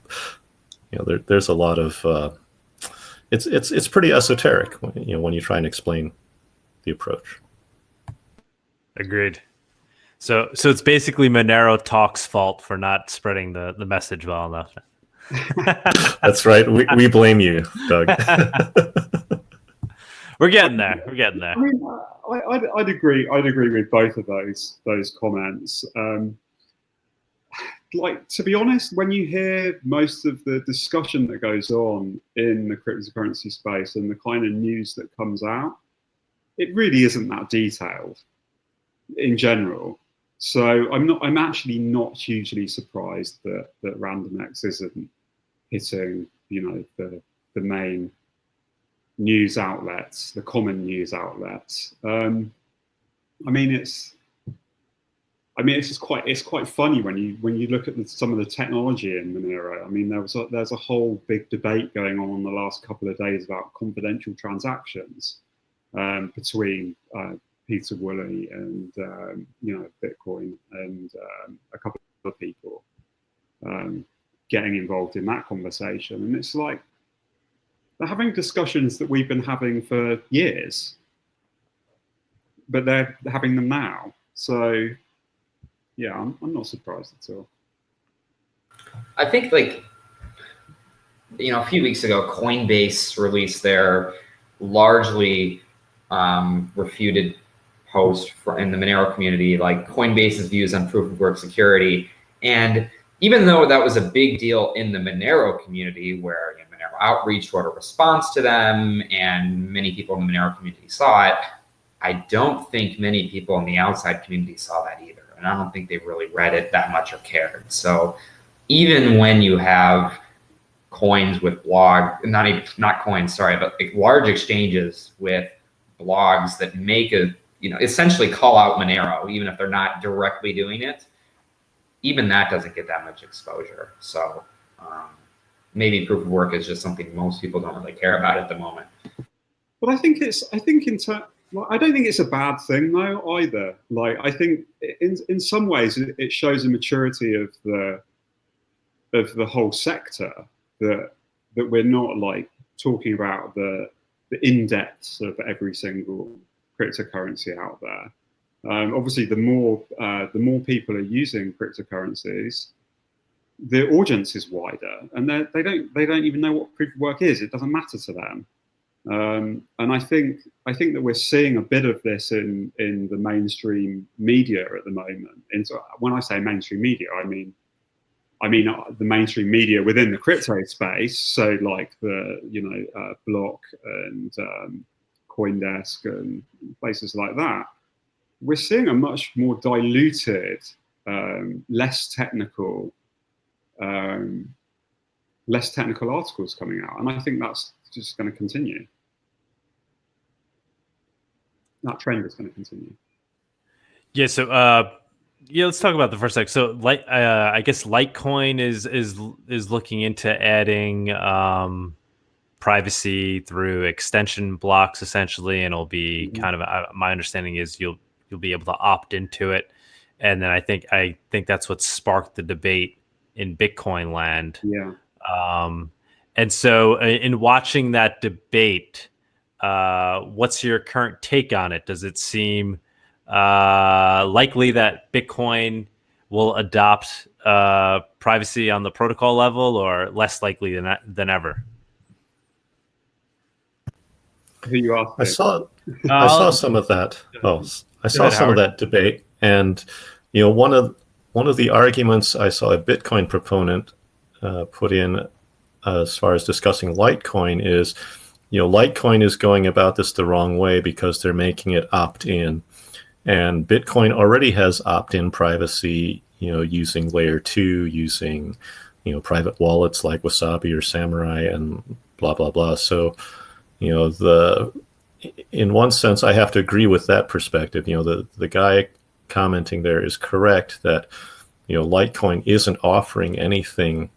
there's a lot of, it's pretty esoteric when you try and explain the approach. Agreed. So it's basically Monero Talk's fault for not spreading the message well enough. That's right. We blame you, Doug. We're getting there. I mean, I'd agree. I'd agree with both of those comments. To be honest, when you hear most of the discussion that goes on in the cryptocurrency space and the kind of news that comes out, it really isn't that detailed in general. So I'm actually not hugely surprised that RandomX isn't hitting, the main news outlets, the common news outlets. It's just quite funny when you look at some of the technology in Monero. I mean, there's a whole big debate going on the last couple of days about confidential transactions between Peter Woolley and Bitcoin and a couple of other people getting involved in that conversation. And it's like they're having discussions that we've been having for years, but they're having them now. So yeah, I'm not surprised at all. I think a few weeks ago, Coinbase released their largely refuted post in the Monero community, like Coinbase's views on proof of work security. And even though that was a big deal in the Monero community, where Monero Outreach wrote a response to them and many people in the Monero community saw it, I don't think many people in the outside community saw that either. And I don't think they really read it that much or cared. So even when you have coins with large exchanges with blogs that make essentially call out Monero, even if they're not directly doing it, even that doesn't get that much exposure. So maybe proof of work is just something most people don't really care about at the moment. But I don't think it's a bad thing though either. I think in some ways it shows a maturity of the whole sector that we're not talking about the in-depths of every single cryptocurrency out there. Obviously, the more people are using cryptocurrencies, the audience is wider, and they don't even know what proof of work is. It doesn't matter to them. And I think that we're seeing a bit of this in the mainstream media at the moment. And so when I say mainstream media, I mean the mainstream media within the crypto space. So Block and CoinDesk and places like that. We're seeing a much more diluted, less technical less technical articles coming out, and I think that's just going to continue. That trend is going to continue. Yeah. So, let's talk about the first sec. So, I guess Litecoin is looking into adding privacy through extension blocks, essentially, and it'll be kind of my understanding is you'll be able to opt into it, and then I think that's what sparked the debate in Bitcoin land. Yeah. And so, in watching that debate, what's your current take on it? Does it seem likely that Bitcoin will adopt privacy on the protocol level, or less likely than ever? Who you asking? I saw some of that. I saw some of that debate, and one of the arguments I saw a Bitcoin proponent put in as far as discussing Litecoin is, Litecoin is going about this the wrong way because they're making it opt-in, and Bitcoin already has opt-in privacy, using layer 2, using private wallets like Wasabi or Samurai and blah blah blah. So in one sense, I have to agree with that perspective. The guy commenting there is correct that Litecoin isn't offering anything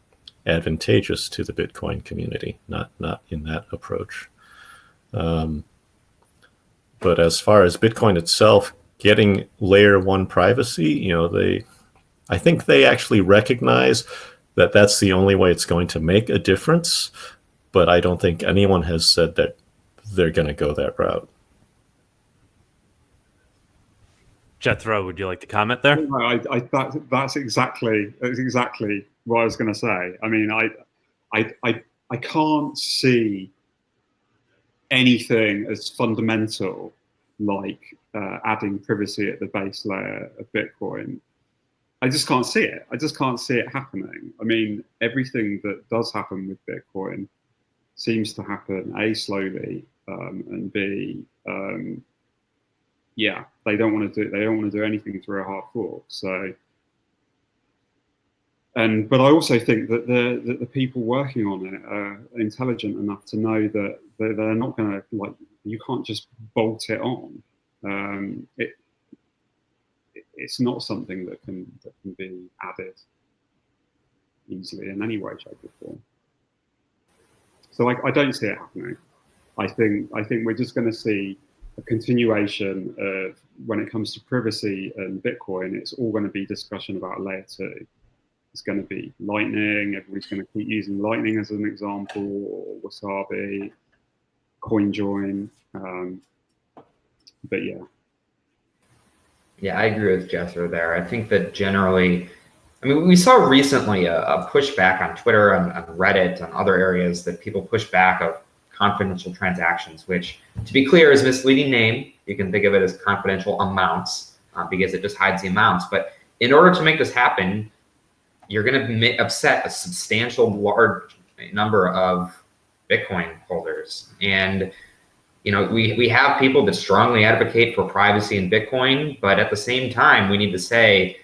advantageous to the Bitcoin community, not in that approach. But as far as Bitcoin itself getting layer 1 privacy, I think they actually recognize that that's the only way it's going to make a difference. But I don't think anyone has said that they're going to go that route. Jethro, would you like to comment there? That's exactly what I was going to say. I mean, I can't see anything as fundamental like adding privacy at the base layer of Bitcoin. I just can't see it. I just can't see it happening. I mean, everything that does happen with Bitcoin seems to happen A, slowly, and B, they don't want to do anything through a hard fork. So, but I also think that the people working on it are intelligent enough to know that they're not going to, you can't just bolt it on. It's not something that can be added easily in any way, shape, or form. So I don't see it happening. I think we're just going to see a continuation of, when it comes to privacy and Bitcoin, it's all going to be discussion about layer 2. It's going to be Lightning. Everybody's going to keep using Lightning as an example, or Wasabi, CoinJoin. But yeah. Yeah, I agree with Jethro there. I think that generally, we saw recently a pushback on Twitter, on Reddit, on other areas that people push back of confidential transactions, which, to be clear, is a misleading name. You can think of it as confidential amounts because it just hides the amounts. But in order to make this happen, you're going to upset a substantial, large number of Bitcoin holders. And we have people that strongly advocate for privacy in Bitcoin, but at the same time, we need to say,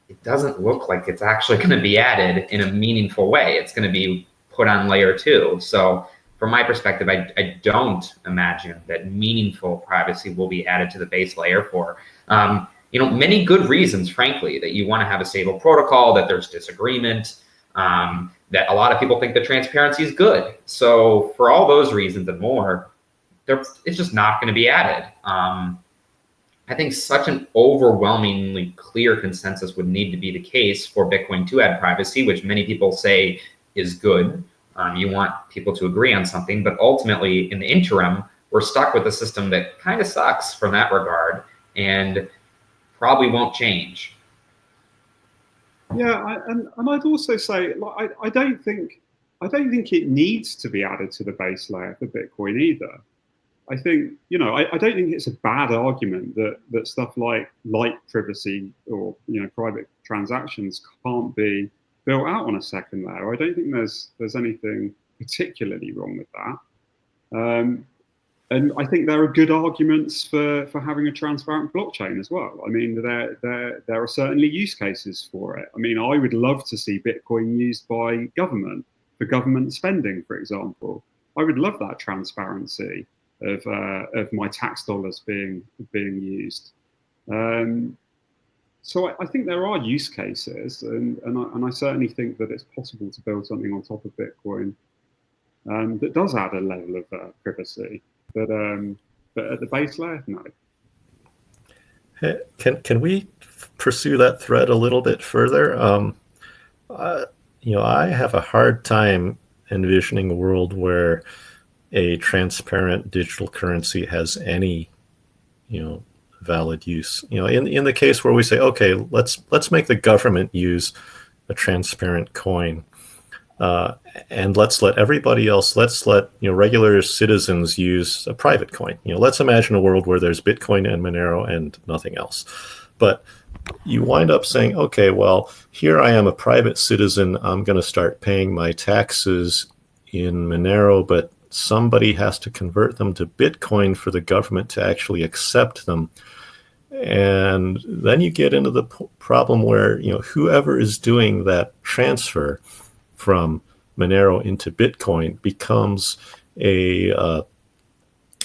it doesn't look like it's actually going to be added in a meaningful way. It's going to be put on layer 2. So from my perspective, I don't imagine that meaningful privacy will be added to the base layer for, many good reasons, frankly, that you want to have a stable protocol, that there's disagreement, that a lot of people think that transparency is good. So for all those reasons and more, it's just not going to be added. I think such an overwhelmingly clear consensus would need to be the case for Bitcoin to add privacy, which many people say is good. You want people to agree on something, but ultimately in the interim, we're stuck with a system that kind of sucks from that regard and probably won't change. Yeah, and I'd also say, I don't think it needs to be added to the base layer for Bitcoin either. I think, I don't think it's a bad argument that stuff like privacy or, private transactions can't be built out on a second layer. I don't think there's anything particularly wrong with that. And I think there are good arguments for having a transparent blockchain as well. I mean, there are certainly use cases for it. I mean, I would love to see Bitcoin used by government for government spending, for example. I would love that transparency of my tax dollars being used. So I think there are use cases, and I certainly think that it's possible to build something on top of Bitcoin that does add a level of privacy. But at the base layer, no. Can we pursue that thread a little bit further? I have a hard time envisioning a world where a transparent digital currency has any, valid use. In the case where we say, okay, let's make the government use a transparent coin. And let's let everybody else, regular citizens use a private coin. Let's imagine a world where there's Bitcoin and Monero and nothing else. But you wind up saying, okay, well, here I am a private citizen. I'm going to start paying my taxes in Monero, but somebody has to convert them to Bitcoin for the government to actually accept them. And then you get into the problem where, whoever is doing that transfer from Monero into Bitcoin becomes an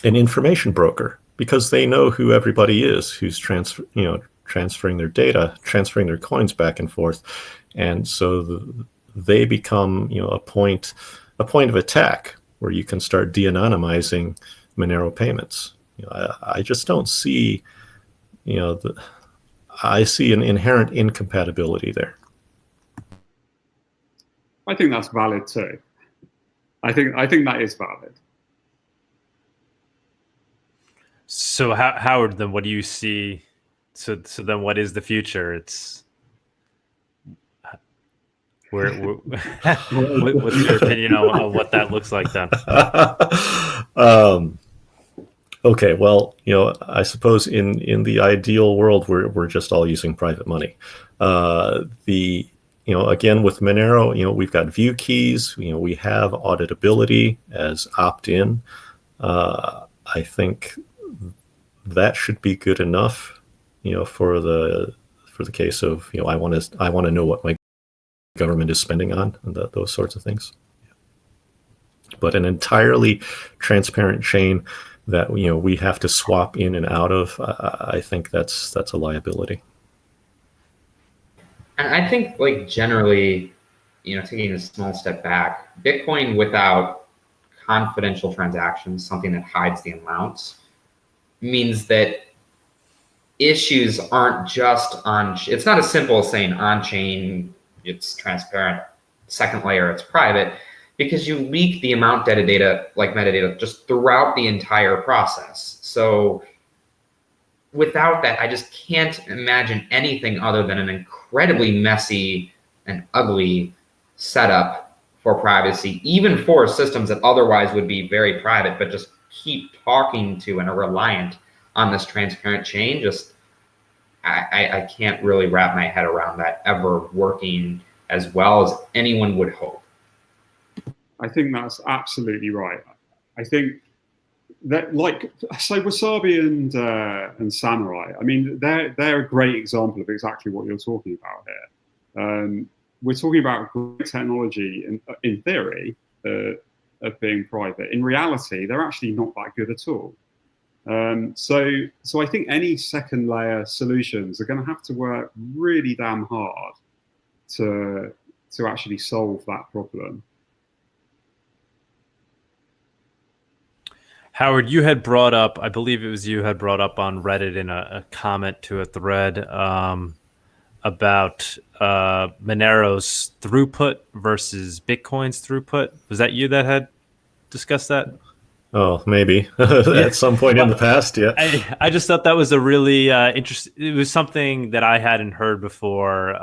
information broker, because they know who everybody is who's transferring their data, transferring their coins back and forth, and so they become a point of attack where you can start de-anonymizing Monero payments. I just don't see, I see an inherent incompatibility there. I think that's valid too. I think that is valid. So Howard, then what do you see? So then what is the future? It's what's your opinion on what that looks like then? Okay, well, I suppose in the ideal world, we're just all using private money. Again, with Monero, we've got view keys. We have auditability as opt-in. I think that should be good enough, for the case of I want to know what my government is spending on, and those sorts of things. But an entirely transparent chain that we have to swap in and out of, I think that's a liability. And I think, generally, taking a small step back, Bitcoin without confidential transactions, something that hides the amounts, means that issues aren't just on, it's not as simple as saying on-chain, it's transparent, second layer, it's private, because you leak the amount data, like metadata, just throughout the entire process. So without that, I just can't imagine anything other than an incredibly messy and ugly setup for privacy, even for systems that otherwise would be very private, but just keep talking to and are reliant on this transparent chain. Just, I can't really wrap my head around that ever working as well as anyone would hope. I think that's absolutely right. I think that, so Wasabi and Samurai, I mean, they're a great example of exactly what you're talking about here. We're talking about great technology in theory of being private. In reality, they're actually not that good at all. So I think any second layer solutions are going to have to work really damn hard to actually solve that problem. Howard, you had brought up, I believe it was you had brought up on Reddit in a comment to a thread about Monero's throughput versus Bitcoin's throughput. Was that you that had discussed that? Oh, maybe at some point in the past, yeah. I just thought that was a really interesting. It was something that I hadn't heard before,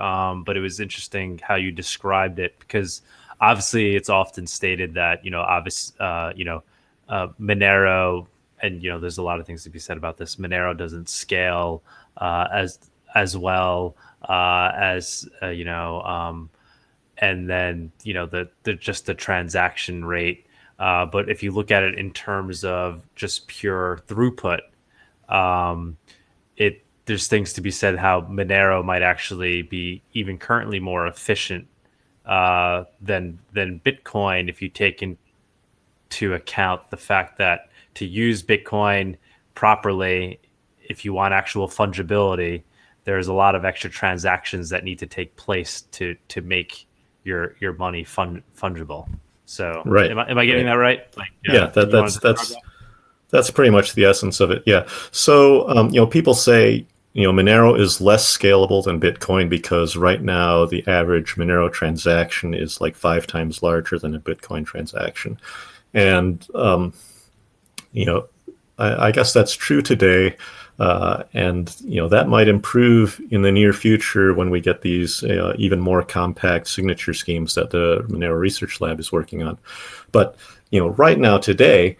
but it was interesting how you described it, because obviously it's often stated that Monero, and there's a lot of things to be said about this. Monero doesn't scale as well as and then the transaction rate But if you look at it in terms of just pure throughput, there's things to be said how Monero might actually be even currently more efficient than Bitcoin if you take into account the fact that to use Bitcoin properly, if you want actual fungibility, there's a lot of extra transactions that need to take place to make your money fungible. So right. Am I getting that right? Like, that's pretty much the essence of it. Yeah. So people say Monero is less scalable than Bitcoin because right now the average Monero transaction is like 5 times larger than a Bitcoin transaction, and I guess that's true today. And that might improve in the near future when we get these even more compact signature schemes that the Monero Research Lab is working on. But right now today,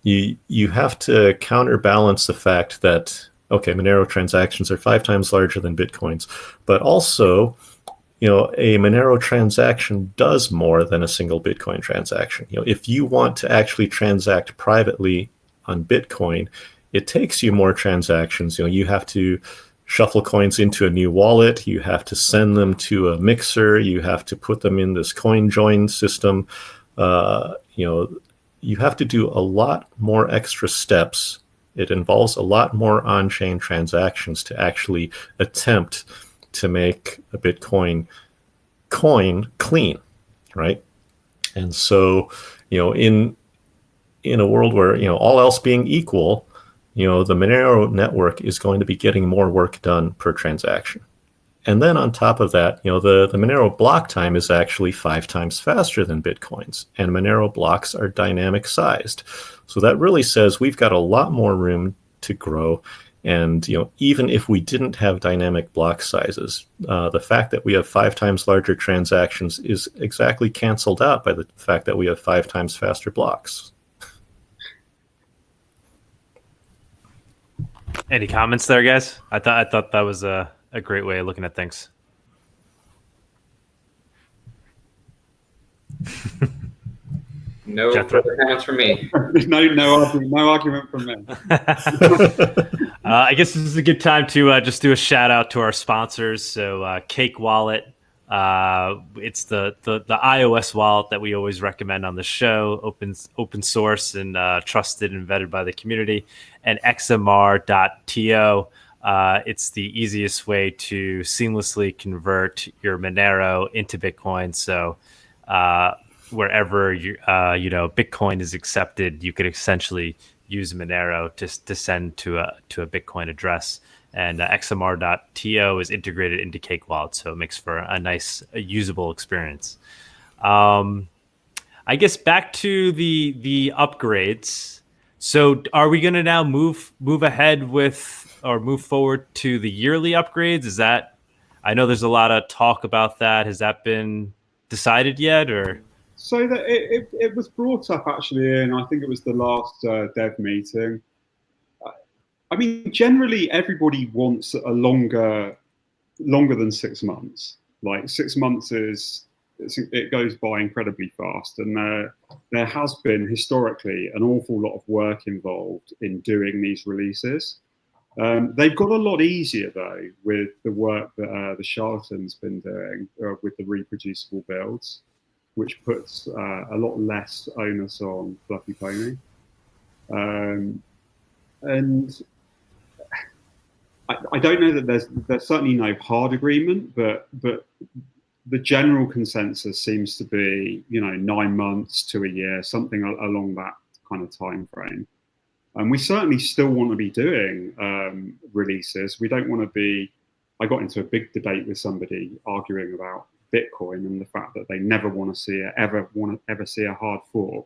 you have to counterbalance the fact that Monero transactions are 5 times larger than Bitcoin's, but also a Monero transaction does more than a single Bitcoin transaction. If you want to actually transact privately on Bitcoin, it takes you more transactions. You have to shuffle coins into a new wallet. You have to send them to a mixer. You have to put them in this coin join system. You have to do a lot more extra steps. It involves a lot more on-chain transactions to actually attempt to make a Bitcoin coin clean, right? And so, in a world where, all else being equal, the Monero network is going to be getting more work done per transaction. And then on top of that, the Monero block time is actually 5 times faster than Bitcoin's, and Monero blocks are dynamic sized. So that really says we've got a lot more room to grow. And even if we didn't have dynamic block sizes, the fact that we have 5 times larger transactions is exactly canceled out by the fact that we have 5 times faster blocks. Any comments there, guys? I thought that was a great way of looking at things. No further comments from me. no argument from me. I guess this is a good time to just do a shout out to our sponsors. So Cake Wallet, it's the iOS wallet that we always recommend on the show, open source and trusted and vetted by the community, and XMR.to. It's the easiest way to seamlessly convert your Monero into Bitcoin. So wherever Bitcoin is accepted, you could essentially use Monero to send to a Bitcoin address. And XMR.to is integrated into Cake Wallet, so it makes for a nice, usable experience. I guess back to the upgrades. So are we going to now move ahead with or move forward to the yearly upgrades? Is that, I know there's a lot of talk about that. Has that been decided yet, or? So that it was brought up actually in, I think it was the last dev meeting. I mean, generally everybody wants a longer than 6 months. Like 6 months it goes by incredibly fast, and there has been historically an awful lot of work involved in doing these releases. They've got a lot easier though with the work that the Charlatan's been doing with the reproducible builds, which puts a lot less onus on Fluffy Pony. And I don't know that there's certainly no hard agreement, but the general consensus seems to be 9 months to a year, something along that kind of time frame. And we certainly still want to be doing releases. We don't want to be. I got into a big debate with somebody arguing about Bitcoin and the fact that they never want to ever see a hard fork.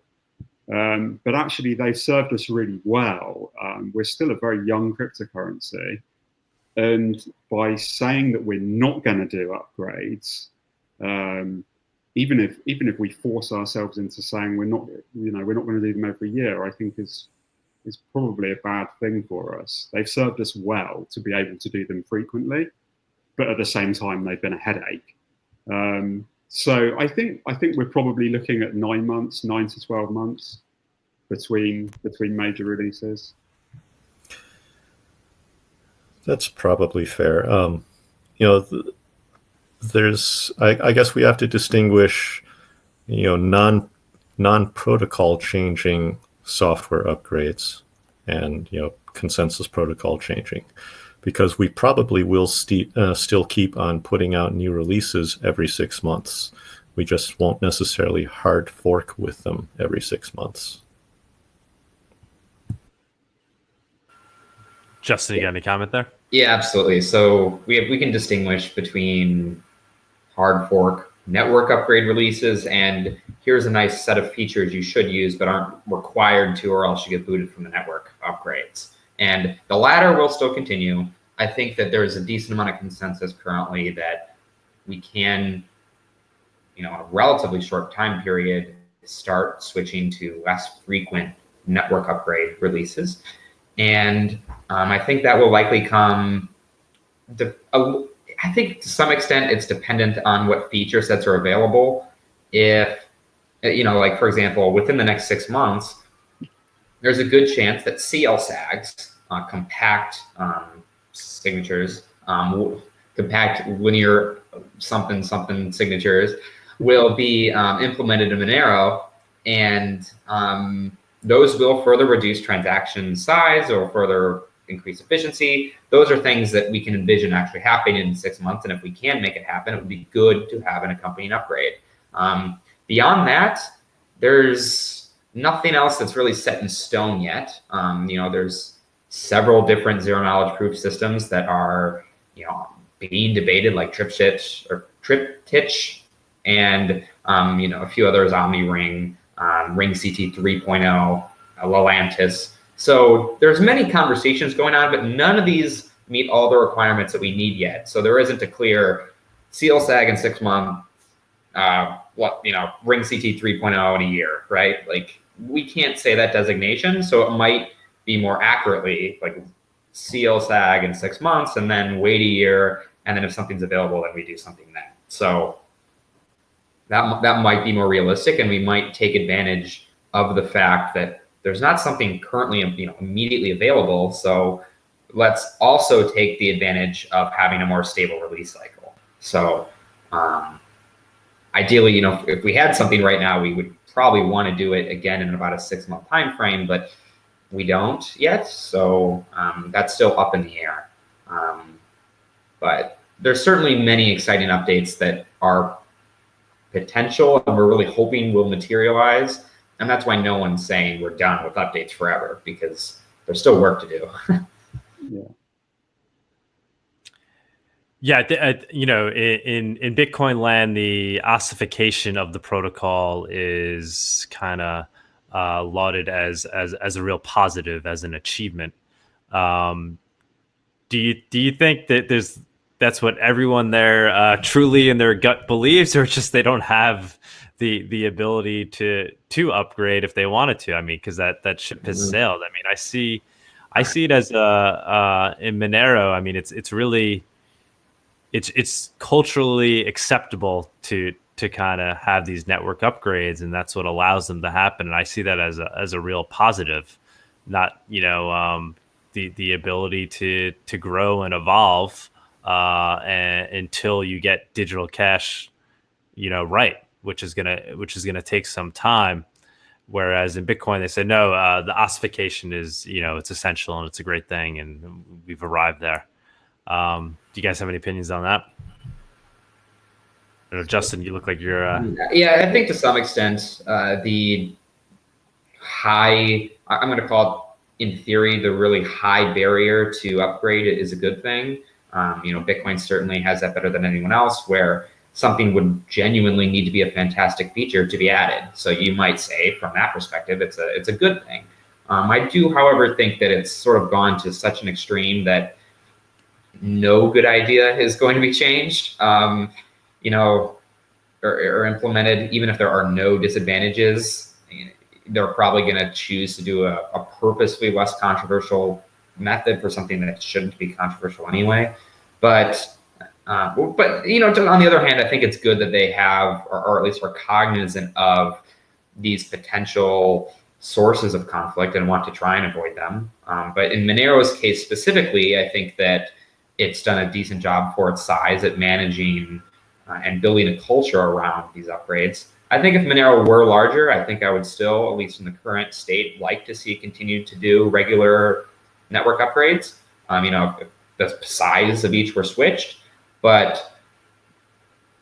But actually, they've served us really well. We're still a very young cryptocurrency, and by saying that we're not going to do upgrades, even if we force ourselves into saying we're not going to do them every year, I think is probably a bad thing for us. They've served us well to be able to do them frequently, but at the same time, they've been a headache. So I think we're probably looking at 9 months, 9 to 12 months between major releases. That's probably fair. There's I guess we have to distinguish, non-protocol changing software upgrades and consensus protocol changing, because we probably will still keep on putting out new releases every 6 months. We just won't necessarily hard fork with them every 6 months. Justin, you got any comment there? Yeah, absolutely. So we can distinguish between hard fork network upgrade releases and here's a nice set of features you should use but aren't required to, or else you get booted from the network upgrades. And the latter will still continue. I think that there's a decent amount of consensus currently that we can, in a relatively short time period, start switching to less frequent network upgrade releases. And I think that will likely come, I think to some extent it's dependent on what feature sets are available. If, like for example, within the next 6 months, there's a good chance that CLSAGs, compact signatures, compact linear something signatures, will be implemented in Monero, and those will further reduce transaction size or further increase efficiency. Those are things that we can envision actually happening in 6 months, and if we can make it happen, it would be good to have an accompanying upgrade. Beyond that, there's nothing else that's really set in stone yet. There's several different zero-knowledge proof systems that are, being debated, like Triptych, and a few others, OmniRing, RingCT 3.0, Lelantis. So there's many conversations going on, but none of these meet all the requirements that we need yet. So there isn't a clear CLSAG in 6 months, RingCT 3.0 in a year, right? Like we can't say that designation, so it might be more accurately like CLSAG in 6 months and then wait a year, and then if something's available, then we do something then. So that might be more realistic, and we might take advantage of the fact that there's not something currently immediately available. So let's also take the advantage of having a more stable release cycle. So ideally, if we had something right now, we would probably want to do it again in about a 6 month time frame, but we don't yet. So that's still up in the air. But there's certainly many exciting updates that are potential and we're really hoping will materialize. And that's why no one's saying we're done with updates forever, because there's still work to do. Yeah, in Bitcoin land, the ossification of the protocol is kind of lauded as a real positive, as an achievement. Do you think that that's what everyone there truly in their gut believes, or just they don't have the ability to upgrade if they wanted to? I mean, because that ship has sailed. I mean, I see it as in Monero. I mean, it's really it's culturally acceptable to kind of have these network upgrades, and that's what allows them to happen. And I see that as a real positive, not the ability to grow and evolve until you get digital cash, right, which is gonna take some time. Whereas in Bitcoin, they say no, the ossification is it's essential and it's a great thing, and we've arrived there. Do you guys have any opinions on that? I know, Justin, you look like you're. Yeah, I think to some extent, the high, I'm going to call it, in theory, the really high barrier to upgrade is a good thing. Bitcoin certainly has that better than anyone else, where something would genuinely need to be a fantastic feature to be added. So you might say, from that perspective, it's a good thing. I do, however, think that it's sort of gone to such an extreme that no good idea is going to be changed, or implemented, even if there are no disadvantages. They're probably going to choose to do a purposefully less controversial method for something that shouldn't be controversial anyway. But But on the other hand, I think it's good that they have, or at least are cognizant of these potential sources of conflict and want to try and avoid them. But in Monero's case specifically, I think that it's done a decent job for its size at managing and building a culture around these upgrades. I think if Monero were larger, I think I would still, at least in the current state, like to see it continue to do regular network upgrades. If the size of each were switched, but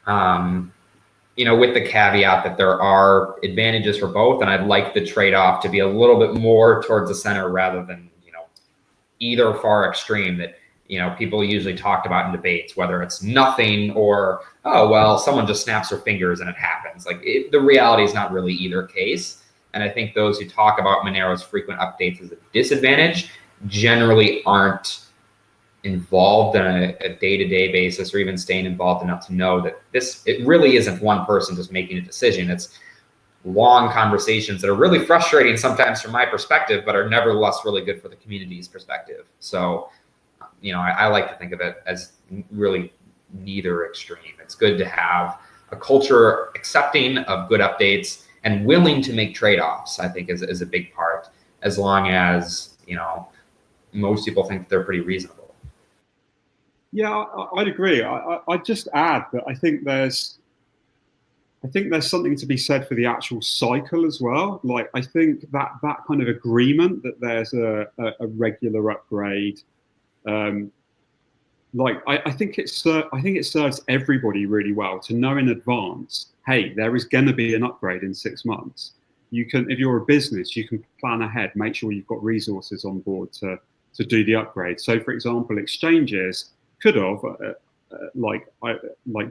with the caveat that there are advantages for both, and I'd like the trade-off to be a little bit more towards the center rather than either far extreme that people usually talked about in debates, whether it's nothing or, oh well, someone just snaps their fingers and it happens. The reality is not really either case, and I think those who talk about Monero's frequent updates as a disadvantage generally aren't involved on a day-to-day basis, or even staying involved enough to know that it really isn't one person just making a decision. It's long conversations that are really frustrating sometimes from my perspective, but are nevertheless really good for the community's perspective. So, I like to think of it as really neither extreme. It's good to have a culture accepting of good updates and willing to make trade-offs, I think is a big part, as long as, most people think that they're pretty reasonable. Yeah, I'd agree. I'd just add that I think there's something to be said for the actual cycle as well. I think that kind of agreement that there's a regular upgrade, I think it serves everybody really well to know in advance, hey, there is going to be an upgrade in 6 months. You can, if you're a business, you can plan ahead, make sure you've got resources on board to do the upgrade. So, for example, exchanges could have, like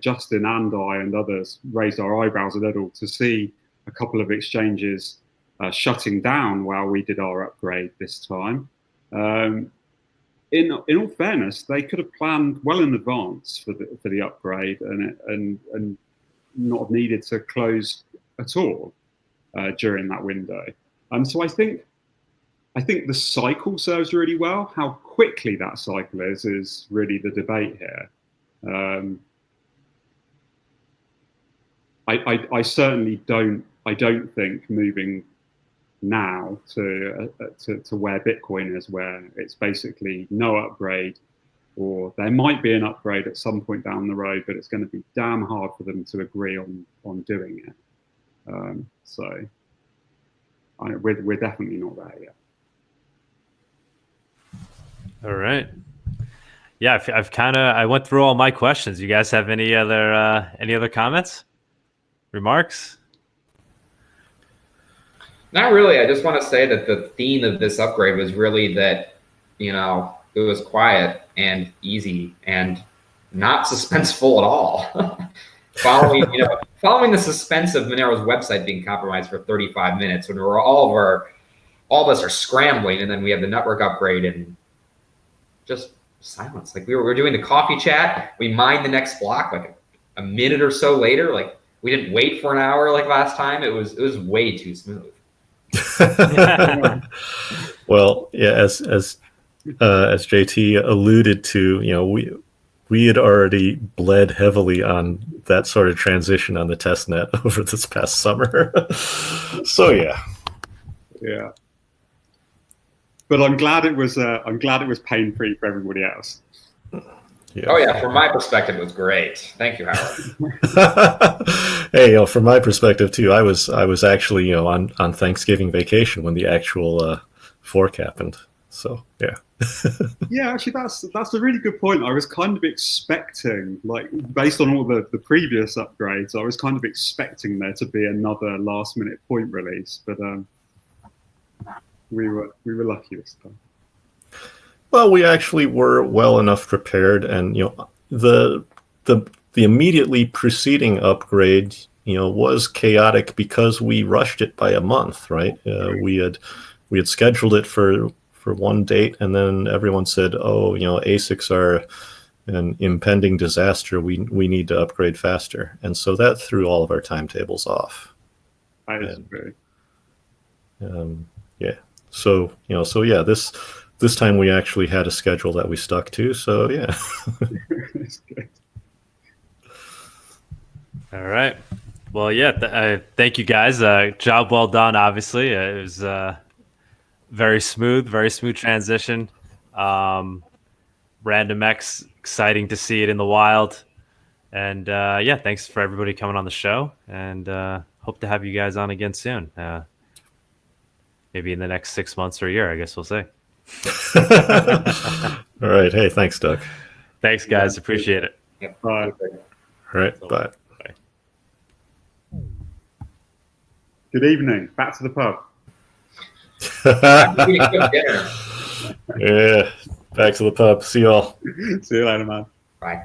Justin and I and others, raised our eyebrows a little to see a couple of exchanges shutting down while we did our upgrade this time. In all fairness, they could have planned well in advance for the upgrade and not have needed to close at all during that window. So I think the cycle serves really well. How quickly that cycle is really the debate here. I certainly don't think moving now to where Bitcoin is, where it's basically no upgrade, or there might be an upgrade at some point down the road, but it's going to be damn hard for them to agree on doing it. So we're definitely not there yet. All right. Yeah, I went through all my questions. You guys have any other comments, remarks? Not really. I just want to say that the theme of this upgrade was really that, it was quiet and easy and not suspenseful at all. Following the suspense of Monero's website being compromised for 35 minutes, when all of us are scrambling, and then we have the network upgrade and just silence. We were doing the coffee chat. We mined the next block a minute or so later. We didn't wait for an hour like last time. It was way too smooth. Well, yeah, as JT alluded to, we had already bled heavily on that sort of transition on the testnet over this past summer. So yeah. But I'm glad it was pain-free for everybody else. Yeah. Oh yeah, from my perspective, it was great. Thank you, Howard. Hey, from my perspective too, I was actually on Thanksgiving vacation when the actual fork happened. So yeah. Yeah, actually, that's a really good point. I was kind of expecting, based on all the previous upgrades, I was kind of expecting there to be another last-minute point release, but we were lucky this time. Well, we actually were well enough prepared, and the immediately preceding upgrade, was chaotic because we rushed it by a month, right? We had scheduled it for one date, and then everyone said, "Oh, ASICs are an impending disaster. We need to upgrade faster," and so that threw all of our timetables off. I agree. Yeah. So yeah, this time we actually had a schedule that we stuck to. So yeah. It's good. All right. Well, yeah. Thank you guys. Job well done. Obviously, it was very smooth transition. RandomX, exciting to see it in the wild. And yeah, thanks for everybody coming on the show. And hope to have you guys on again soon. Maybe in the next 6 months or a year. I guess we'll see. All right. Hey, thanks, Doug. Thanks, guys. Appreciate it. Yep. Bye. All right. Bye. Good evening. Back to the pub. We need to cook dinner. Yeah. Back to the pub. See y'all. See you later, man. Bye.